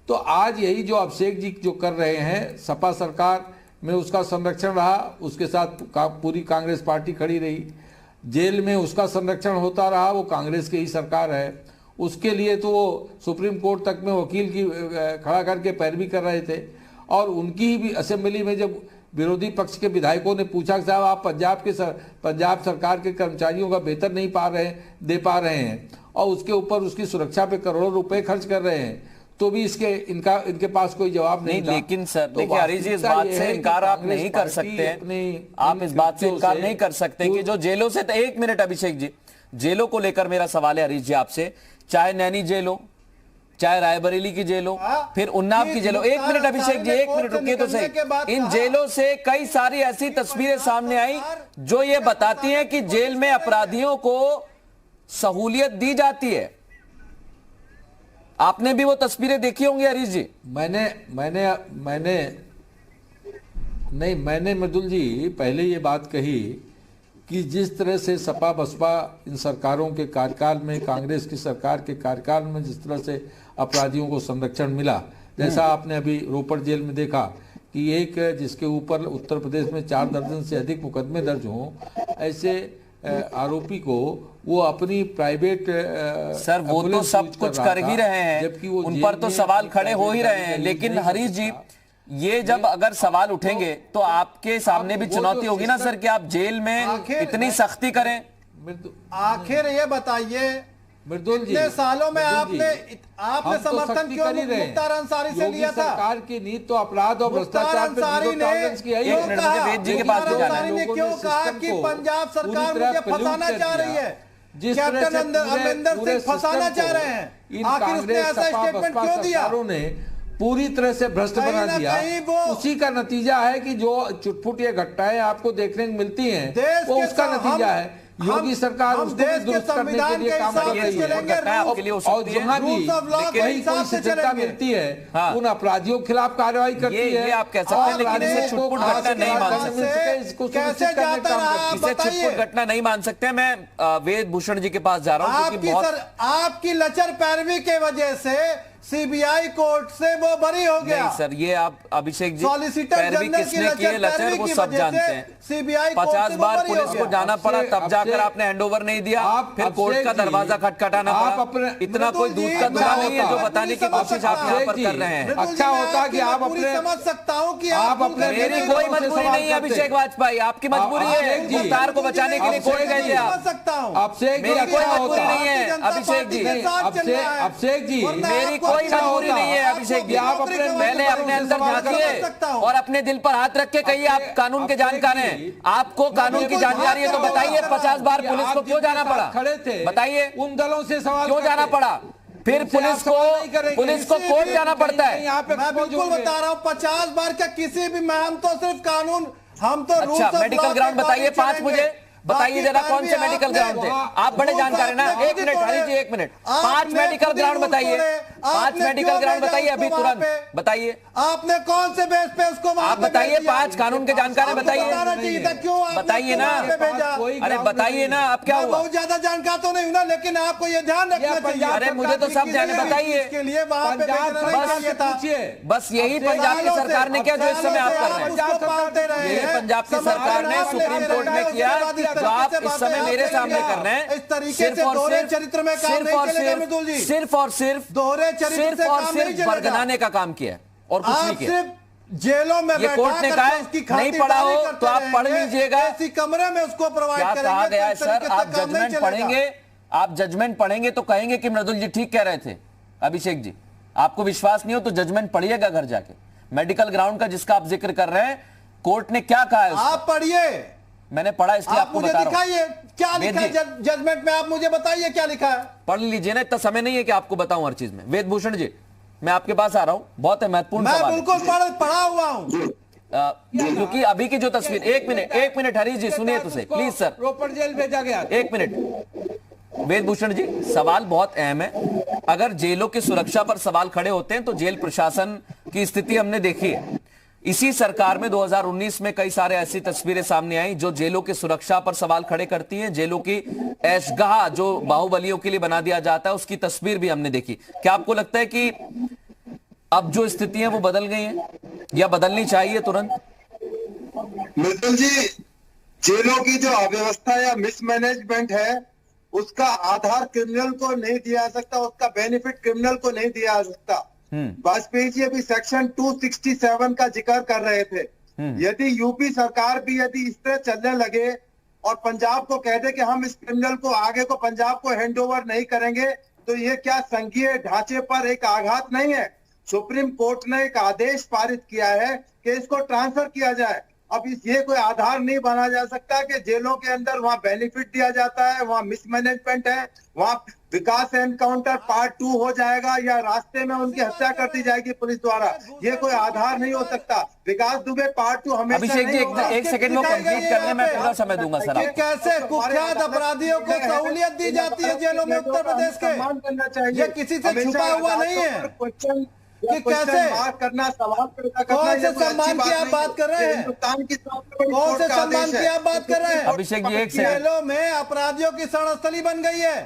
Speaker 7: तो आज यही जो अभिषेक जी जो कर रहे हैं, सपा सरकार में उसका संरक्षण रहा, उसके साथ पूरी कांग्रेस पार्टी खड़ी रही, जेल में उसका संरक्षण होता रहा, वो कांग्रेस की ही सरकार है। उसके लिए तो वो सुप्रीम कोर्ट तक में वकील की खड़ा करके पैरवी कर रहे थे। और उनकी ही भी असेंबली में जब विरोधी पक्ष के विधायकों ने पूछा कि साहब आप पंजाब सरकार के कर्मचारियों का वेतन नहीं दे पा रहे हैं और उसके ऊपर उसकी सुरक्षा पे करोड़ों रुपए खर्च कर रहे हैं, तो भी इनके पास कोई जवाब नहीं था।
Speaker 1: लेकिन सर देखिए हरीश जी, इस बात से इनकार आप नहीं कर सकते, आप इस बात से इनकार नहीं कर सकते कि जो जेलों से, एक मिनट अभिषेक जी, जेलों को लेकर मेरा सवाल है हरीश जी आपसे, चाहे नैनी जेल हो, चाहे रायबरेली की जेल हो, फिर उन्नाव की जेल हो। एक मिनट अभिषेक जी, एक मिनट रुकिए तो सही। इन जेलों से कई सारी ऐसी तस्वीरें सामने आई जो ये बताती हैं कि जेल में अपराधियों को सहूलियत दी जाती है। आपने भी वो तस्वीरें देखी होंगी हरीश जी।
Speaker 7: मैंने मृदुल जी पहले ये बात कही कि जिस तरह से सपा बसपा इन सरकारों के कार्यकाल में, कांग्रेस की सरकार के कार्यकाल में जिस तरह से अपराधियों को संरक्षण मिला, जैसा आपने अभी रोपड़ जेल में देखा कि एक जिसके ऊपर उत्तर प्रदेश में 4 दर्जन से अधिक मुकदमे दर्ज हों, ऐसे आरोपी को वो अपनी प्राइवेट
Speaker 1: सर वो तो सब कुछ कर ही रहे हैं, जबकि वो उन पर तो सवाल खड़े हो ही रहे हैं। लेकिन हरीश जी, ये जब अगर सवाल उठेंगे तो आपके सामने भी चुनौती होगी ना सर कि आप जेल में इतनी सख्ती करें।
Speaker 8: आखिर ये बताइए,
Speaker 7: मृदुल जी,
Speaker 8: इतने सालों में आपने समर्थन क्यों मुख्तार अंसारी से लिया था?
Speaker 7: सरकार की नीति तो अपराध और भ्रष्टाचार पे जीरो टॉलरेंस की है।
Speaker 1: वेद जी के पास भी जाना है।
Speaker 8: ने क्यों कहा कि पंजाब सरकार मुझे फंसाना चाह रही है, कैप्टन अमरिंदर सिंह फंसाना चाह रहे हैं? आखिर उसने ऐसा स्टेटमेंट क्यों दिया?
Speaker 7: पूरी तरह से भ्रष्ट बना दिया। उसी का नतीजा है कि जो चुटपुट ये घटनाएं आपको देखने को मिलती हैं, वो उसका नतीजा है। योगी सरकार उसको दुरुस्त करने के लिए काम कर रही है और जहां भी कहीं कोई सजगता मिलती है उन अपराधियों के खिलाफ कार्रवाई करती है।
Speaker 1: ये आप कह सकते हैं, लेकिन इसे छुटपुट घटना नहीं मान सकते, इसे छुटपुट घटना नहीं मान सकते। मैं वेद भूषण जी के पास जा रहा हूँ क्योंकि
Speaker 8: आपकी लचर पैरवी के वजह से सीबीआई कोर्ट से वो बरी हो गया।
Speaker 1: नहीं सर, ये आप अभिषेक जी,
Speaker 8: सॉलिसिटर
Speaker 1: पैरवी किसने की है लचर वो सब जानते हैं।
Speaker 8: सीबीआई
Speaker 1: 50 बार पुलिस को जाना पड़ा, तब जाकर आपने हैंडओवर नहीं दिया, फिर कोर्ट का दरवाजा खटखटाना पड़ा। इतना कोई दूध का धुआं नहीं है जो बताने की कोशिश आप यहाँ पर कर रहे हैं।
Speaker 7: अच्छा होता कि आप अपने
Speaker 8: समझ सकता हूँ कि
Speaker 7: आप अपने,
Speaker 1: मेरी कोई मजबूरी नहीं है अभिषेक वाजपेयी, आपकी मजबूरी है। मुख्तार को बचाने के लिए कोर्ट गए थे आप, मेरी कोई मजबूरी नहीं है अभिषेक जी।
Speaker 7: अभिषेक जी,
Speaker 1: मेरी कोई मजबूरी नहीं है अभिषेक जी। आप पहले अपने अंदर झांकिए और अपने दिल पर हाथ रख के कहिए आप कानून के जानकार हैं। आपको कानून की जानकारी है तो बताइए 50 बार पुलिस को क्यों जाना पड़ा?
Speaker 7: खड़े थे,
Speaker 1: बताइए
Speaker 7: उन दलों से सवाल
Speaker 1: क्यों जाना पड़ा? फिर पुलिस को कोर्ट जाना पड़ता है।
Speaker 8: मैं बिल्कुल बता रहा हूँ 50 बार का किसी भी, हम तो सिर्फ कानून, हम तो
Speaker 1: अच्छा मेडिकल ग्राउंड बताइए 5 मुझे बताइए जरा कौन से मेडिकल ग्राउंड थे? आप बड़े जानकार हैं ना। एक मिनट हरीश जी, एक मिनट, 5 मेडिकल ग्राउंड बताइए, 5 मेडिकल ग्राउंड बताइए अभी तुरंत बताइए।
Speaker 8: आपने कौन से बेस पे उसको
Speaker 1: आप बताइए, 5 कानून के जानकार हैं, बताइए बताइए ना। अरे बताइए ना, आप क्या हुआ?
Speaker 8: बहुत ज्यादा जानकार तो नहीं हूं ना, लेकिन आपको ये ध्यान रखना चाहिए।
Speaker 1: अरे मुझे तो सब ध्यान है, बताइए। बस यही पंजाब की सरकार ने किया जो इस समय आप कर रहे हैं। यही पंजाब की सरकार ने सुप्रीम कोर्ट में किया जो आप इस समय मेरे सामने कर रहे हैं।
Speaker 8: इस तरीके से दोहरे चरित्र में काम नहीं चलेगा मृदुल जी।
Speaker 1: सिर्फ और सिर्फ
Speaker 8: दोहरे चरित्र से काम नहीं चलेगा।
Speaker 1: बरगलाने का काम किया और कुछ नहीं किया।
Speaker 8: जेलों में
Speaker 1: ये कोर्ट ने कहा नहीं पढ़ा हो तो आप पढ़ लीजिएगा,
Speaker 8: ऐसी कमरे में उसको प्रोवाइड करेंगे।
Speaker 1: क्या कहा गया है सर? आप जजमेंट पढ़ेंगे, आप जजमेंट पढ़ेंगे तो कहेंगे कि मृदुल जी ठीक कह रहे थे। अभिषेक जी, आपको विश्वास नहीं हो तो जजमेंट पढ़िएगा घर जाके। मेडिकल ग्राउंड का जिसका आप जिक्र कर रहे हैं, कोर्ट ने क्या कहा है
Speaker 8: आप पढ़िए।
Speaker 1: मैंने पढ़ा इसलिए आपको बता रहा हूं।
Speaker 8: क्या लिखा है जजमेंट में? आप मुझे बताइए क्या लिखा है।
Speaker 1: पढ़ लीजिए ना, इतना समय नहीं है कि आपको बताऊं हर चीज में। वेद भूषण जी, मैं आपके पास आ रहा हूं, बहुत महत्वपूर्ण
Speaker 8: मैं
Speaker 1: सवाल है।
Speaker 8: बिल्कुल पढ़ा हुआ हूं।
Speaker 1: क्योंकि अभी की जो तस्वीर, एक मिनट हरीश जी सुनिए तो सही प्लीज सर।
Speaker 7: रोपड़ जेल भेजा गया।
Speaker 1: एक मिनट वेदभूषण जी, सवाल बहुत अहम है। अगर जेलों की सुरक्षा पर सवाल खड़े होते हैं तो जेल प्रशासन की स्थिति हमने देखी है। इसी सरकार में 2019 में कई सारे ऐसी तस्वीरें सामने आई जो जेलों की सुरक्षा पर सवाल खड़े करती हैं। जेलों की ऐशगाह जो बाहुबलियों के लिए बना दिया जाता है, उसकी तस्वीर भी हमने देखी। क्या आपको लगता है कि अब जो स्थिति है वो बदल गई है या बदलनी चाहिए तुरंत?
Speaker 6: मृदुल जी, जेलों की जो अव्यवस्था या मिसमैनेजमेंट है उसका आधार क्रिमिनल को नहीं दिया जा सकता, उसका बेनिफिट क्रिमिनल को नहीं दिया जा सकता। वाजपेयी जी अभी सेक्शन 267 का जिक्र कर रहे थे। यदि यूपी सरकार भी यदि इस तरह चलने लगे और पंजाब को कह दे कि हम इस क्रिमिनल को आगे को पंजाब को हैंड ओवर नहीं करेंगे, तो ये क्या संघीय ढांचे पर एक आघात नहीं है? सुप्रीम कोर्ट ने एक आदेश पारित किया है कि इसको ट्रांसफर किया जाए। अब ये कोई आधार नहीं बना जा सकता कि जेलों के अंदर वहां बेनिफिट दिया जाता है, वहां मिसमैनेजमेंट है, वहां विकास एनकाउंटर पार्ट 2 हो जाएगा या रास्ते में उनकी हत्या कर दी जाएगी पुलिस द्वारा। ये कोई आधार नहीं हो सकता। विकास दुबे पार्ट 2 हमेशा
Speaker 1: अभिषेक जी एक सेकंड में कंप्लीट करने में पूरा समय दूंगा सर।
Speaker 8: कि कैसे कुख्यात अपराधियों को सहूलियत दी जाती है जेलों में उत्तर प्रदेश के,
Speaker 6: सम्मान करना चाहिए।
Speaker 8: ये किसी से छुपा हुआ नहीं है कि कैसे
Speaker 6: करना, सवाल पैदा करना।
Speaker 8: कौन से सम्मान की आप बात कर रहे हैं?
Speaker 6: हिंदुस्तान की
Speaker 8: कौन से सम्मान की आप बात कर रहे हैं?
Speaker 1: अभिषेक जी एक सेकंड।
Speaker 8: जेलों में अपराधियों की शरणस्थली बन गई है।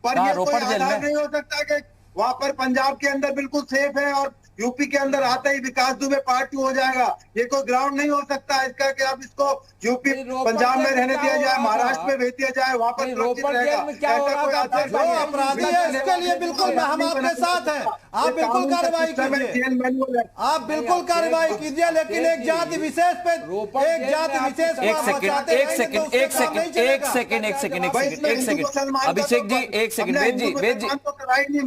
Speaker 6: पर ये कोई आधार नहीं हो सकता कि वहां पर पंजाब के अंदर बिल्कुल सेफ है और यूपी के अंदर आते ही विकास दुबे पार्ट 2 हो जाएगा। ये कोई ग्राउंड नहीं हो सकता इसका कि अब इसको यूपी पंजाब में रहने दिया जाए, महाराष्ट्र में भेज दिया जाए, वहां पर सुरक्षित रहेगा।
Speaker 8: जो अपराधी है इसके लिए बिल्कुल हम आपके साथ हैं। आप बिल्कुल कार्रवाई कीजिए, आप बिल्कुल कार्रवाई कीजिए, लेकिन एक जाति विशेष पे, एक जाति विशेष
Speaker 1: एक सेकंड अभिषेक जी, एक सेकंड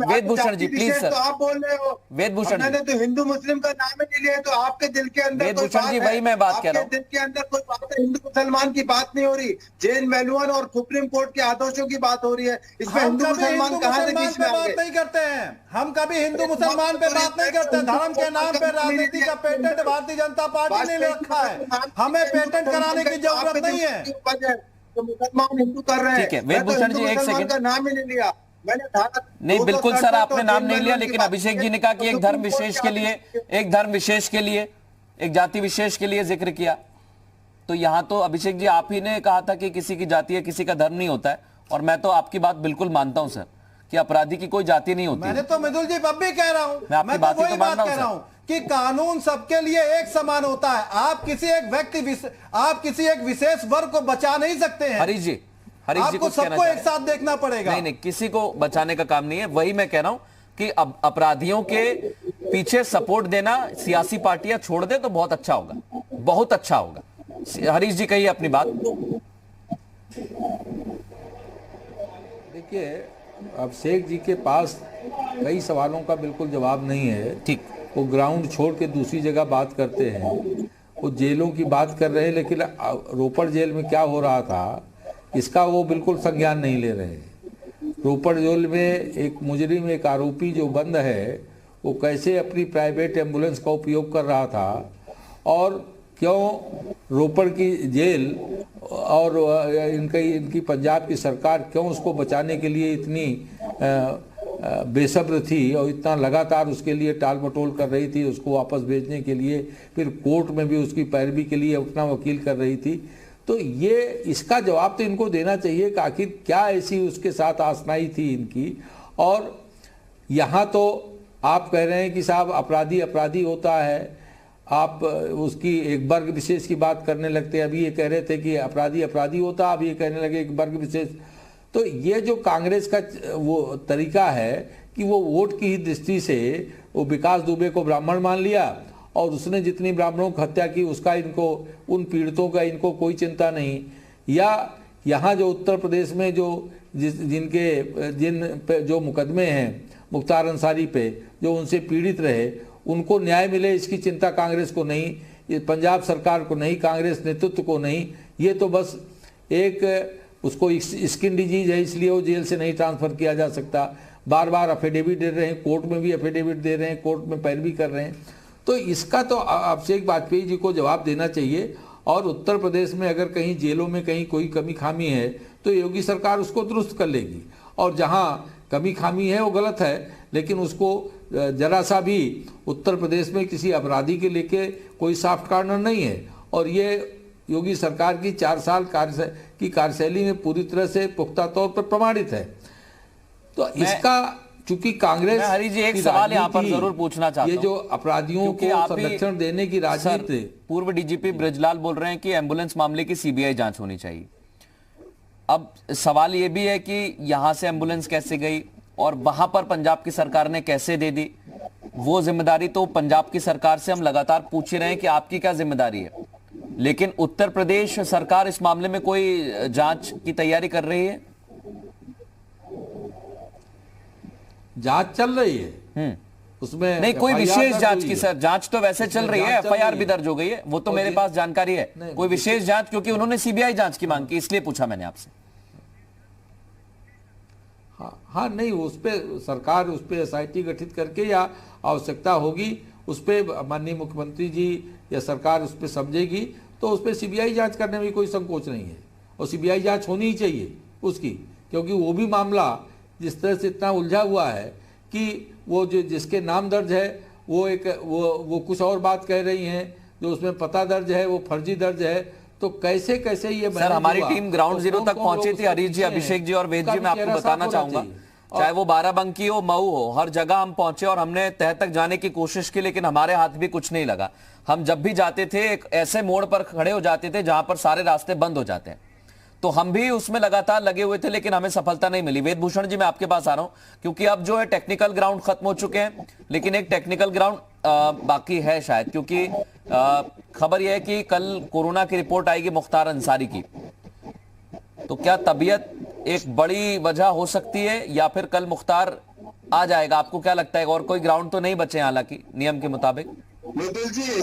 Speaker 1: वेदभूषण जी प्लीज सर।
Speaker 6: आप बोल रहे हो
Speaker 1: वेदभूषण
Speaker 6: मैंने तो हिंदू मुस्लिम का नाम ही नहीं लिया, तो आपके दिल के अंदर
Speaker 1: वेदभूषण जी वही मैं बात कह रहा हूँ।
Speaker 6: दिल के अंदर कोई बात है, हिंदू मुसलमान की बात नहीं हो रही। जैन मेलुअन और सुप्रीम कोर्ट के आदर्शों की बात हो रही है। इसमें हिंदू मुसलमान कहाँ से बीच में आ गए?
Speaker 8: बात नहीं करते हैं हम, कभी हिंदू मुसलमान पे बात नहीं करते। धर्म के नाम पे राजनीति का पेटेंट भारतीय जनता पार्टी ने रखा है, हमें पेटेंट कराने की जरूरत नहीं है।
Speaker 6: तो मुसलमान हिंदू कर रहे हैं।
Speaker 1: ठीक है वेदभूषण जी एक सेकंड
Speaker 6: का नाम ही नहीं लिया मैंने।
Speaker 1: नहीं बिल्कुल सर, आपने नाम नहीं लिया, लेकिन अभिषेक जी ने कहा कि एक धर्म विशेष के लिए, एक धर्म विशेष के लिए, एक जाति विशेष के लिए जिक्र किया। तो यहां तो अभिषेक जी आप ही ने कहा था कि किसी की जाति है, किसी का धर्म नहीं होता है, और मैं तो आपकी बात बिल्कुल मानता हूं सर कि अपराधी की कोई जाति नहीं होती।
Speaker 8: मैंने तो मृदुल जी अब भी कह रहा हूं,
Speaker 1: मैं
Speaker 8: तो वही बात कह रहा हूं कि कानून सबके लिए एक समान होता है। आप किसी एक व्यक्ति, आप किसी एक विशेष वर्ग को बचा नहीं सकते हैं।
Speaker 1: हरीश जी
Speaker 8: आपको सबको एक साथ देखना पड़ेगा।
Speaker 1: नहीं, किसी को बचाने का काम नहीं है। वही मैं कह रहा हूं कि अब अपराधियों के पीछे सपोर्ट देना सियासी पार्टियां छोड़ दे तो बहुत अच्छा होगा, बहुत अच्छा होगा। हरीश जी कहिए अपनी बात।
Speaker 7: देखिए अभिषेक जी के पास कई सवालों का बिल्कुल जवाब नहीं है।
Speaker 1: ठीक,
Speaker 7: वो ग्राउंड छोड़ के दूसरी जगह बात करते हैं। वो जेलों की बात कर रहे हैं, लेकिन रोपड़ जेल में क्या हो रहा था इसका वो बिल्कुल संज्ञान नहीं ले रहे। रोपड़ जेल में एक मुजरिम, एक आरोपी जो बंद है, वो कैसे अपनी प्राइवेट एम्बुलेंस का उपयोग कर रहा था, और क्यों रोपड़ की जेल और इनकी पंजाब की सरकार क्यों उसको बचाने के लिए इतनी बेसब्र थी और इतना लगातार उसके लिए टाल मटोल कर रही थी, उसको वापस भेजने के लिए, फिर कोर्ट में भी उसकी पैरवी के लिए अपना वकील कर रही थी। तो ये इसका जवाब तो इनको देना चाहिए कि आखिर क्या ऐसी उसके साथ आसनाई थी इनकी। और यहाँ तो आप कह रहे हैं कि साहब अपराधी अपराधी होता है, आप उसकी एक वर्ग विशेष की बात करने लगते हैं। अभी ये कह रहे थे कि अपराधी अपराधी होता, अब ये कहने लगे एक वर्ग विशेष। तो ये जो कांग्रेस का वो तरीका है कि वो वोट की ही दृष्टि से वो विकास दुबे को ब्राह्मण मान लिया और उसने जितनी ब्राह्मणों की हत्या की उसका इनको, उन पीड़ितों का इनको कोई चिंता नहीं। या यहाँ जो उत्तर प्रदेश में जो जिन जो मुकदमे हैं मुख्तार अंसारी पे, जो उनसे पीड़ित रहे, उनको न्याय मिले इसकी चिंता कांग्रेस को नहीं, ये पंजाब सरकार को नहीं, कांग्रेस नेतृत्व को नहीं। ये तो बस एक उसको स्किन डिजीज है इसलिए वो जेल से नहीं ट्रांसफ़र किया जा सकता। बार बार एफिडेविट दे रहे हैं, कोर्ट में भी एफिडेविट दे रहे हैं, कोर्ट में पैरवी कर रहे हैं। तो इसका तो अभिषेक वाजपेयी जी को जवाब देना चाहिए। और उत्तर प्रदेश में अगर कहीं जेलों में कहीं कोई कमी खामी है तो योगी सरकार उसको दुरुस्त कर लेगी, और जहाँ कमी खामी है वो गलत है, लेकिन उसको जरा सा भी उत्तर प्रदेश में किसी अपराधी के लेके कोई सॉफ्ट कॉर्नर नहीं है। और ये योगी सरकार की 4 साल की कार्यशैली में पूरी तरह से पुख्ता तौर पर प्रमाणित है। तो इसका चूंकि कांग्रेस,
Speaker 1: हरी जी एक सवाल यहाँ पर जरूर पूछना चाहता हूं,
Speaker 7: ये जो अपराधियों को संरक्षण देने की राजनीति।
Speaker 1: पूर्व डीजीपी ब्रजलाल बोल रहे हैं कि एम्बुलेंस मामले की सीबीआई जांच होनी चाहिए। अब सवाल ये भी है कि यहां से एम्बुलेंस कैसे गई और वहां पर पंजाब की सरकार ने कैसे दे दी, वो जिम्मेदारी तो पंजाब की सरकार से हम लगातार पूछ रहे हैं कि आपकी क्या जिम्मेदारी है, लेकिन उत्तर प्रदेश सरकार इस मामले में कोई जांच की तैयारी कर रही है?
Speaker 7: जांच चल रही है, उसमें
Speaker 1: नहीं कोई विशेष जांच की सर, जांच तो वैसे चल रही है, एफआईआर भी दर्ज हो गई है, वो तो मेरे पास जानकारी है। कोई विशेष जांच, क्योंकि उन्होंने सीबीआई जांच की मांग की, इसलिए पूछा मैंने आपसे।
Speaker 7: हाँ नहीं, उस पे सरकार उस पे एसआईटी गठित करके या आवश्यकता होगी उस पे माननीय मुख्यमंत्री जी या सरकार उस पे समझेगी तो उस पे सीबीआई जांच करने में कोई संकोच नहीं है, और सीबीआई जांच होनी ही चाहिए उसकी, क्योंकि वो भी मामला जिस तरह से इतना उलझा हुआ है कि वो जो जिसके नाम दर्ज है वो कुछ और बात कह रही हैं, जो उसमें पता दर्ज है वो फर्जी दर्ज है। तो कैसे कैसे ये
Speaker 1: सर, हमारी टीम ग्राउंड जीरो तक पहुंची थी, हरीश जी, अभिषेक जी और वेद जी, मैं आपको बताना चाहूंगा, चाहे वो बाराबंकी हो, मऊ हो, हर जगह हम पहुंचे और हमने तह तक जाने की कोशिश की, लेकिन हमारे हाथ भी कुछ नहीं लगा। हम जब भी जाते थे एक ऐसे मोड़ पर खड़े हो जाते थे जहां पर सारे रास्ते बंद हो जाते हैं, तो हम भी उसमें लगातार लगे हुए थे, लेकिन हमें सफलता नहीं मिली। वेदभूषण जी, मैं आपके पास आ रहा हूं, क्योंकि अब जो है टेक्निकल ग्राउंड खत्म हो चुके हैं, लेकिन एक टेक्निकल ग्राउंड बाकी है शायद, क्योंकि खबर यह है कि कल कोरोना की रिपोर्ट आएगी मुख्तार अंसारी की, तो क्या तबीयत एक बड़ी वजह हो सकती है या फिर कल मुख्तार आ जाएगा? आपको क्या लगता है? और कोई ग्राउंड तो नहीं बचे हालांकि नियम के मुताबिक?
Speaker 6: मृदुल जी,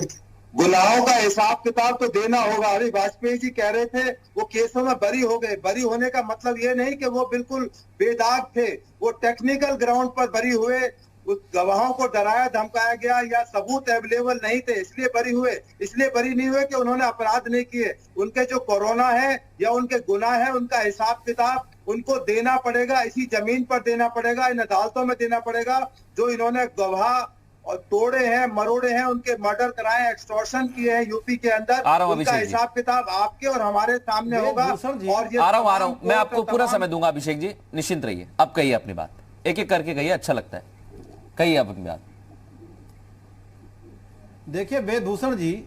Speaker 6: गुनाहों का हिसाब किताब तो देना होगा। अरे वाजपेयी जी कह रहे थे वो केसों में बरी हो गए। बरी होने का मतलब ये नहीं कि वो बिल्कुल बेदाग थे, वो टेक्निकल ग्राउंड पर बरी हुए, उस गवाहों को डराया धमकाया गया या सबूत अवेलेबल नहीं थे इसलिए बरी हुए। इसलिए बरी नहीं हुए कि उन्होंने अपराध नहीं किए। उनके जो कोरोना है या उनके गुनाह है, उनका हिसाब किताब उनको देना पड़ेगा, इसी जमीन पर देना पड़ेगा, इन अदालतों में देना पड़ेगा। जो इन्होंने गवाह और तोड़े हैं, मरोड़े हैं, उनके मर्डर कराए, एक्सटॉर्शन किए हैं यूपी के अंदर, उनका हिसाब किताब आपके और हमारे सामने होगा। और ये
Speaker 1: आ रहा हूं, मैं आपको पूरा समय दूंगा। अभिषेक जी निश्चिंत रहिए, अब कहिए अपनी बात, एक एक करके कहिए, अच्छा लगता है, कहिए अपनी बात।
Speaker 8: देखिए वेदभूषण जी,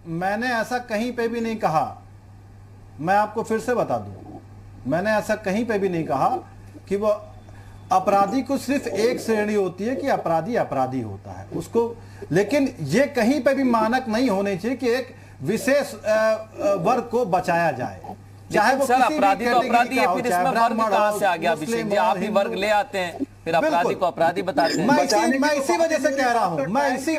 Speaker 8: मैंने ऐसा कहीं पे भी नहीं कहा, मैं आपको फिर से बता दूं, मैंने ऐसा कहीं पे भी नहीं कहा कि वो अपराधी को सिर्फ एक श्रेणी होती है कि अपराधी अपराधी होता है उसको, लेकिन ये कहीं पे भी मानक नहीं होने चाहिए कि एक विशेष वर्ग को बचाया जाए, चाहे वो
Speaker 1: सर अपराधी तो अपराधी है, फिर इसमें वर्ग कहां से आ गया? अभिषेक जी, आप ही वर्ग ले आते हैं, फिर अपराधी को अपराधी बताते हैं।
Speaker 8: मैं इसी वजह से कह रहा हूं, मैं इसी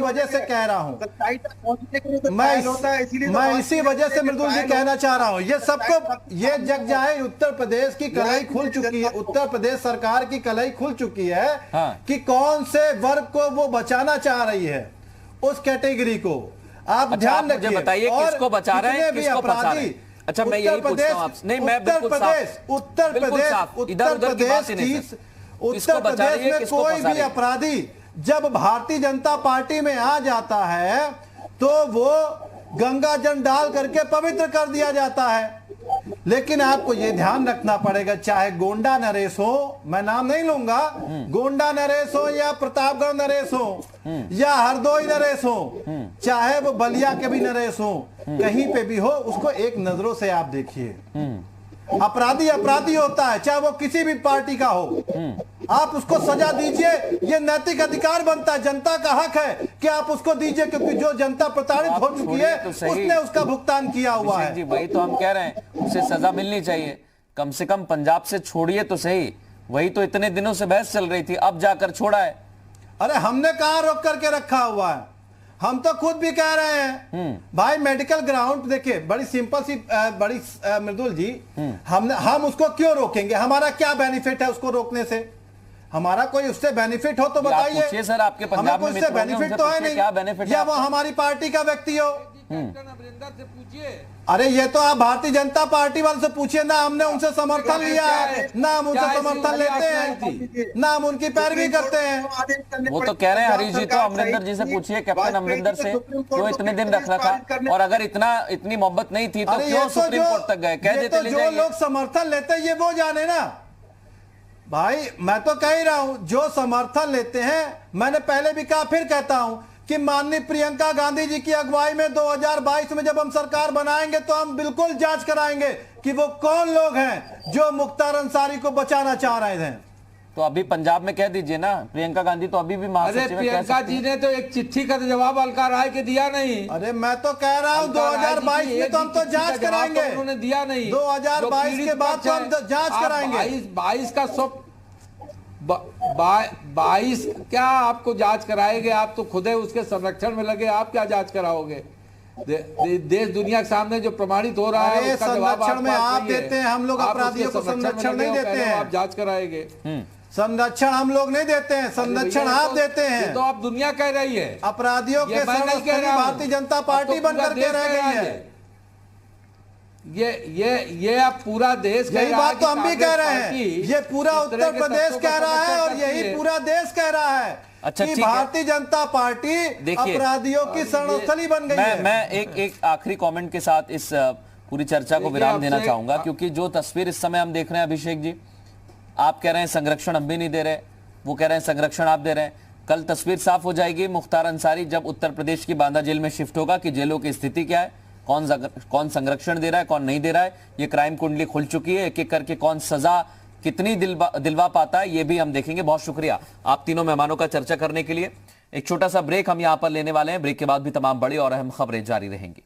Speaker 8: वजह से मृदुल जी कहना चाह रहा हूं, ये सबको ये जग जाए, उत्तर प्रदेश की कलई खुल चुकी है, उत्तर प्रदेश सरकार की कलई खुल चुकी है कि कौन से वर्ग को वो बचाना चाह रही है, उस कैटेगरी को आप ध्यान रखिए।
Speaker 1: बताइए किसको बचा रहे हैं, किसको फंसा रहे हैं? अच्छा मैं यही पूछता हूं आपसे। नहीं, मैं बिल्कुल साफ,
Speaker 8: उत्तर प्रदेश में कोई भी अपराधी जब भारतीय जनता पार्टी में आ जाता है तो वो गंगा जल डाल करके पवित्र कर दिया जाता है। लेकिन आपको ये ध्यान रखना पड़ेगा, चाहे गोंडा नरेश हो, मैं नाम नहीं लूंगा, गोंडा नरेश हो या प्रतापगढ़ नरेश हो या हरदोई नरेश हो, चाहे वो बलिया के भी नरेश हो, कहीं पे भी हो, उसको एक नजरों से आप देखिए। अपराधी अपराधी होता है, चाहे वो किसी भी पार्टी का हो, आप उसको सजा दीजिए, ये नैतिक अधिकार बनता है, जनता का हक है कि आप उसको दीजिए, क्योंकि जो जनता प्रताड़ित हो चुकी है तो उसने उसका भुगतान किया हुआ है।
Speaker 1: जी वही तो हम कह रहे हैं, उसे सजा मिलनी चाहिए, कम से कम पंजाब से छोड़िए तो सही, वही तो इतने दिनों से बहस चल रही थी, अब जाकर छोड़ा है।
Speaker 8: अरे हमने कहां रोक करके रखा हुआ है, हम तो खुद भी कह रहे हैं भाई मेडिकल ग्राउंड देखिए, बड़ी सिंपल सी बड़ी मृदुल जी, हम उसको क्यों रोकेंगे? हमारा क्या बेनिफिट है उसको रोकने से? हमारा कोई उससे बेनिफिट हो तो
Speaker 1: आप
Speaker 8: बताइए।
Speaker 1: पूछिए सर, आपके पंजाब में
Speaker 8: उससे
Speaker 1: मित्र होंगे,
Speaker 8: बेनिफिट
Speaker 1: उनसे
Speaker 8: तो है
Speaker 1: पूछिए
Speaker 8: नहीं,
Speaker 1: क्या बेनिफिट है
Speaker 8: या वो
Speaker 1: आपको?
Speaker 8: हमारी पार्टी का व्यक्ति हो।
Speaker 7: अमरिंदर से पूछिए।
Speaker 8: अरे ये तो आप भारतीय जनता पार्टी वालों से पूछिए ना, हमने उनसे समर्थन लिया है ना, हम उनसे समर्थन लेते हैं ना, हम उनकी पैरवी करते हैं।
Speaker 1: वो तो कह रहे हैं हरीश जी, तो अमरिंदर जी से पूछिए, कैप्टन अमरिंदर से, क्यों इतने दिन रख रखा, और अगर इतनी मोहब्बत नहीं थी तो
Speaker 8: अरे
Speaker 1: क्यों
Speaker 8: ये तो
Speaker 1: सुप्रीम कोर्ट तक गए? कह देते ले
Speaker 8: जो
Speaker 1: जाइए।
Speaker 8: लोग समर्थन लेते हैं ये वो जाने ना भाई। मैं तो कह ही रहा हूं, जो समर्थन लेते हैं, मैंने पहले भी कहा, फिर कहता हूं कि माननीय प्रियंका गांधी जी की अगुवाई में 2022 में जब हम सरकार बनाएंगे तो हम बिल्कुल जांच कराएंगे कि वो कौन लोग हैं जो मुख्तार अंसारी को बचाना चाह रहे थे।
Speaker 1: तो अभी पंजाब में कह दीजिए ना, प्रियंका गांधी तो अभी भी
Speaker 7: अरे
Speaker 1: महासचिव है, कह
Speaker 7: प्रियंका
Speaker 1: सकती
Speaker 7: जी
Speaker 1: हैं।
Speaker 7: ने तो एक चिट्ठी का जवाब अलका राय के दिया नहीं।
Speaker 8: अरे मैं तो कह रहा हूं 2022 में तो हम तो जांच कराएंगे,
Speaker 7: उन्होंने दिया नहीं।
Speaker 8: 2022 के बाद तो हम जांच कराएंगे।
Speaker 7: 22 का 22 क्या आपको जांच कराएंगे? आप तो खुद है उसके संरक्षण में लगे, आप क्या जांच कराओगे? देश दुनिया के सामने जो प्रमाणित हो रहा है उसका जवाब
Speaker 8: संरक्षण में आप देते हैं, हम लोग अपराधियों को संरक्षण नहीं देते हैं।
Speaker 7: आप जांच कराएंगे?
Speaker 8: संरक्षण हम लोग नहीं देते हैं, संरक्षण आप देते हैं।
Speaker 7: तो आप दुनिया कह रही है
Speaker 8: अपराधियों के संरक्षण भारतीय जनता पार्टी बनकर के रह गई है।
Speaker 7: ये अब पूरा देश कह
Speaker 8: यही
Speaker 7: रहा है
Speaker 8: बात तो हम भी कह रहे हैं, ये पूरा
Speaker 7: इस तरह
Speaker 8: उत्तर
Speaker 7: के
Speaker 8: प्रदेश
Speaker 7: तत्वों
Speaker 8: कह
Speaker 7: का
Speaker 8: रहा है और
Speaker 7: समर्थन
Speaker 8: यही
Speaker 7: करती है।
Speaker 8: पूरा देश कह रहा है
Speaker 1: अच्छा,
Speaker 8: कि
Speaker 1: ठीक है।
Speaker 8: भारतीय जनता पार्टी
Speaker 1: देखिए,
Speaker 8: अपराधियों की शरणस्थली बन गई है।
Speaker 1: मैं एक आखिरी कमेंट के साथ इस पूरी चर्चा को विराम देना चाहूंगा, क्योंकि जो तस्वीर इस समय हम देख रहे हैं अभिषेक जी, आप कह रहे हैं संरक्षण हम भी नहीं दे रहे, वो कह रहे हैं संरक्षण आप दे रहे हैं। कल तस्वीर साफ हो जाएगी मुख्तार अंसारी जब उत्तर प्रदेश की बांदा जेल में शिफ्ट होगा कि जेलों की स्थिति क्या है, कौन संरक्षण दे रहा है, कौन नहीं दे रहा है। ये क्राइम कुंडली खुल चुकी है, एक एक करके कौन सजा कितनी दिलवा पाता है ये भी हम देखेंगे। बहुत शुक्रिया आप तीनों मेहमानों का चर्चा करने के लिए। एक छोटा सा ब्रेक हम यहां पर लेने वाले हैं, ब्रेक के बाद भी तमाम बड़ी और अहम खबरें जारी रहेंगी।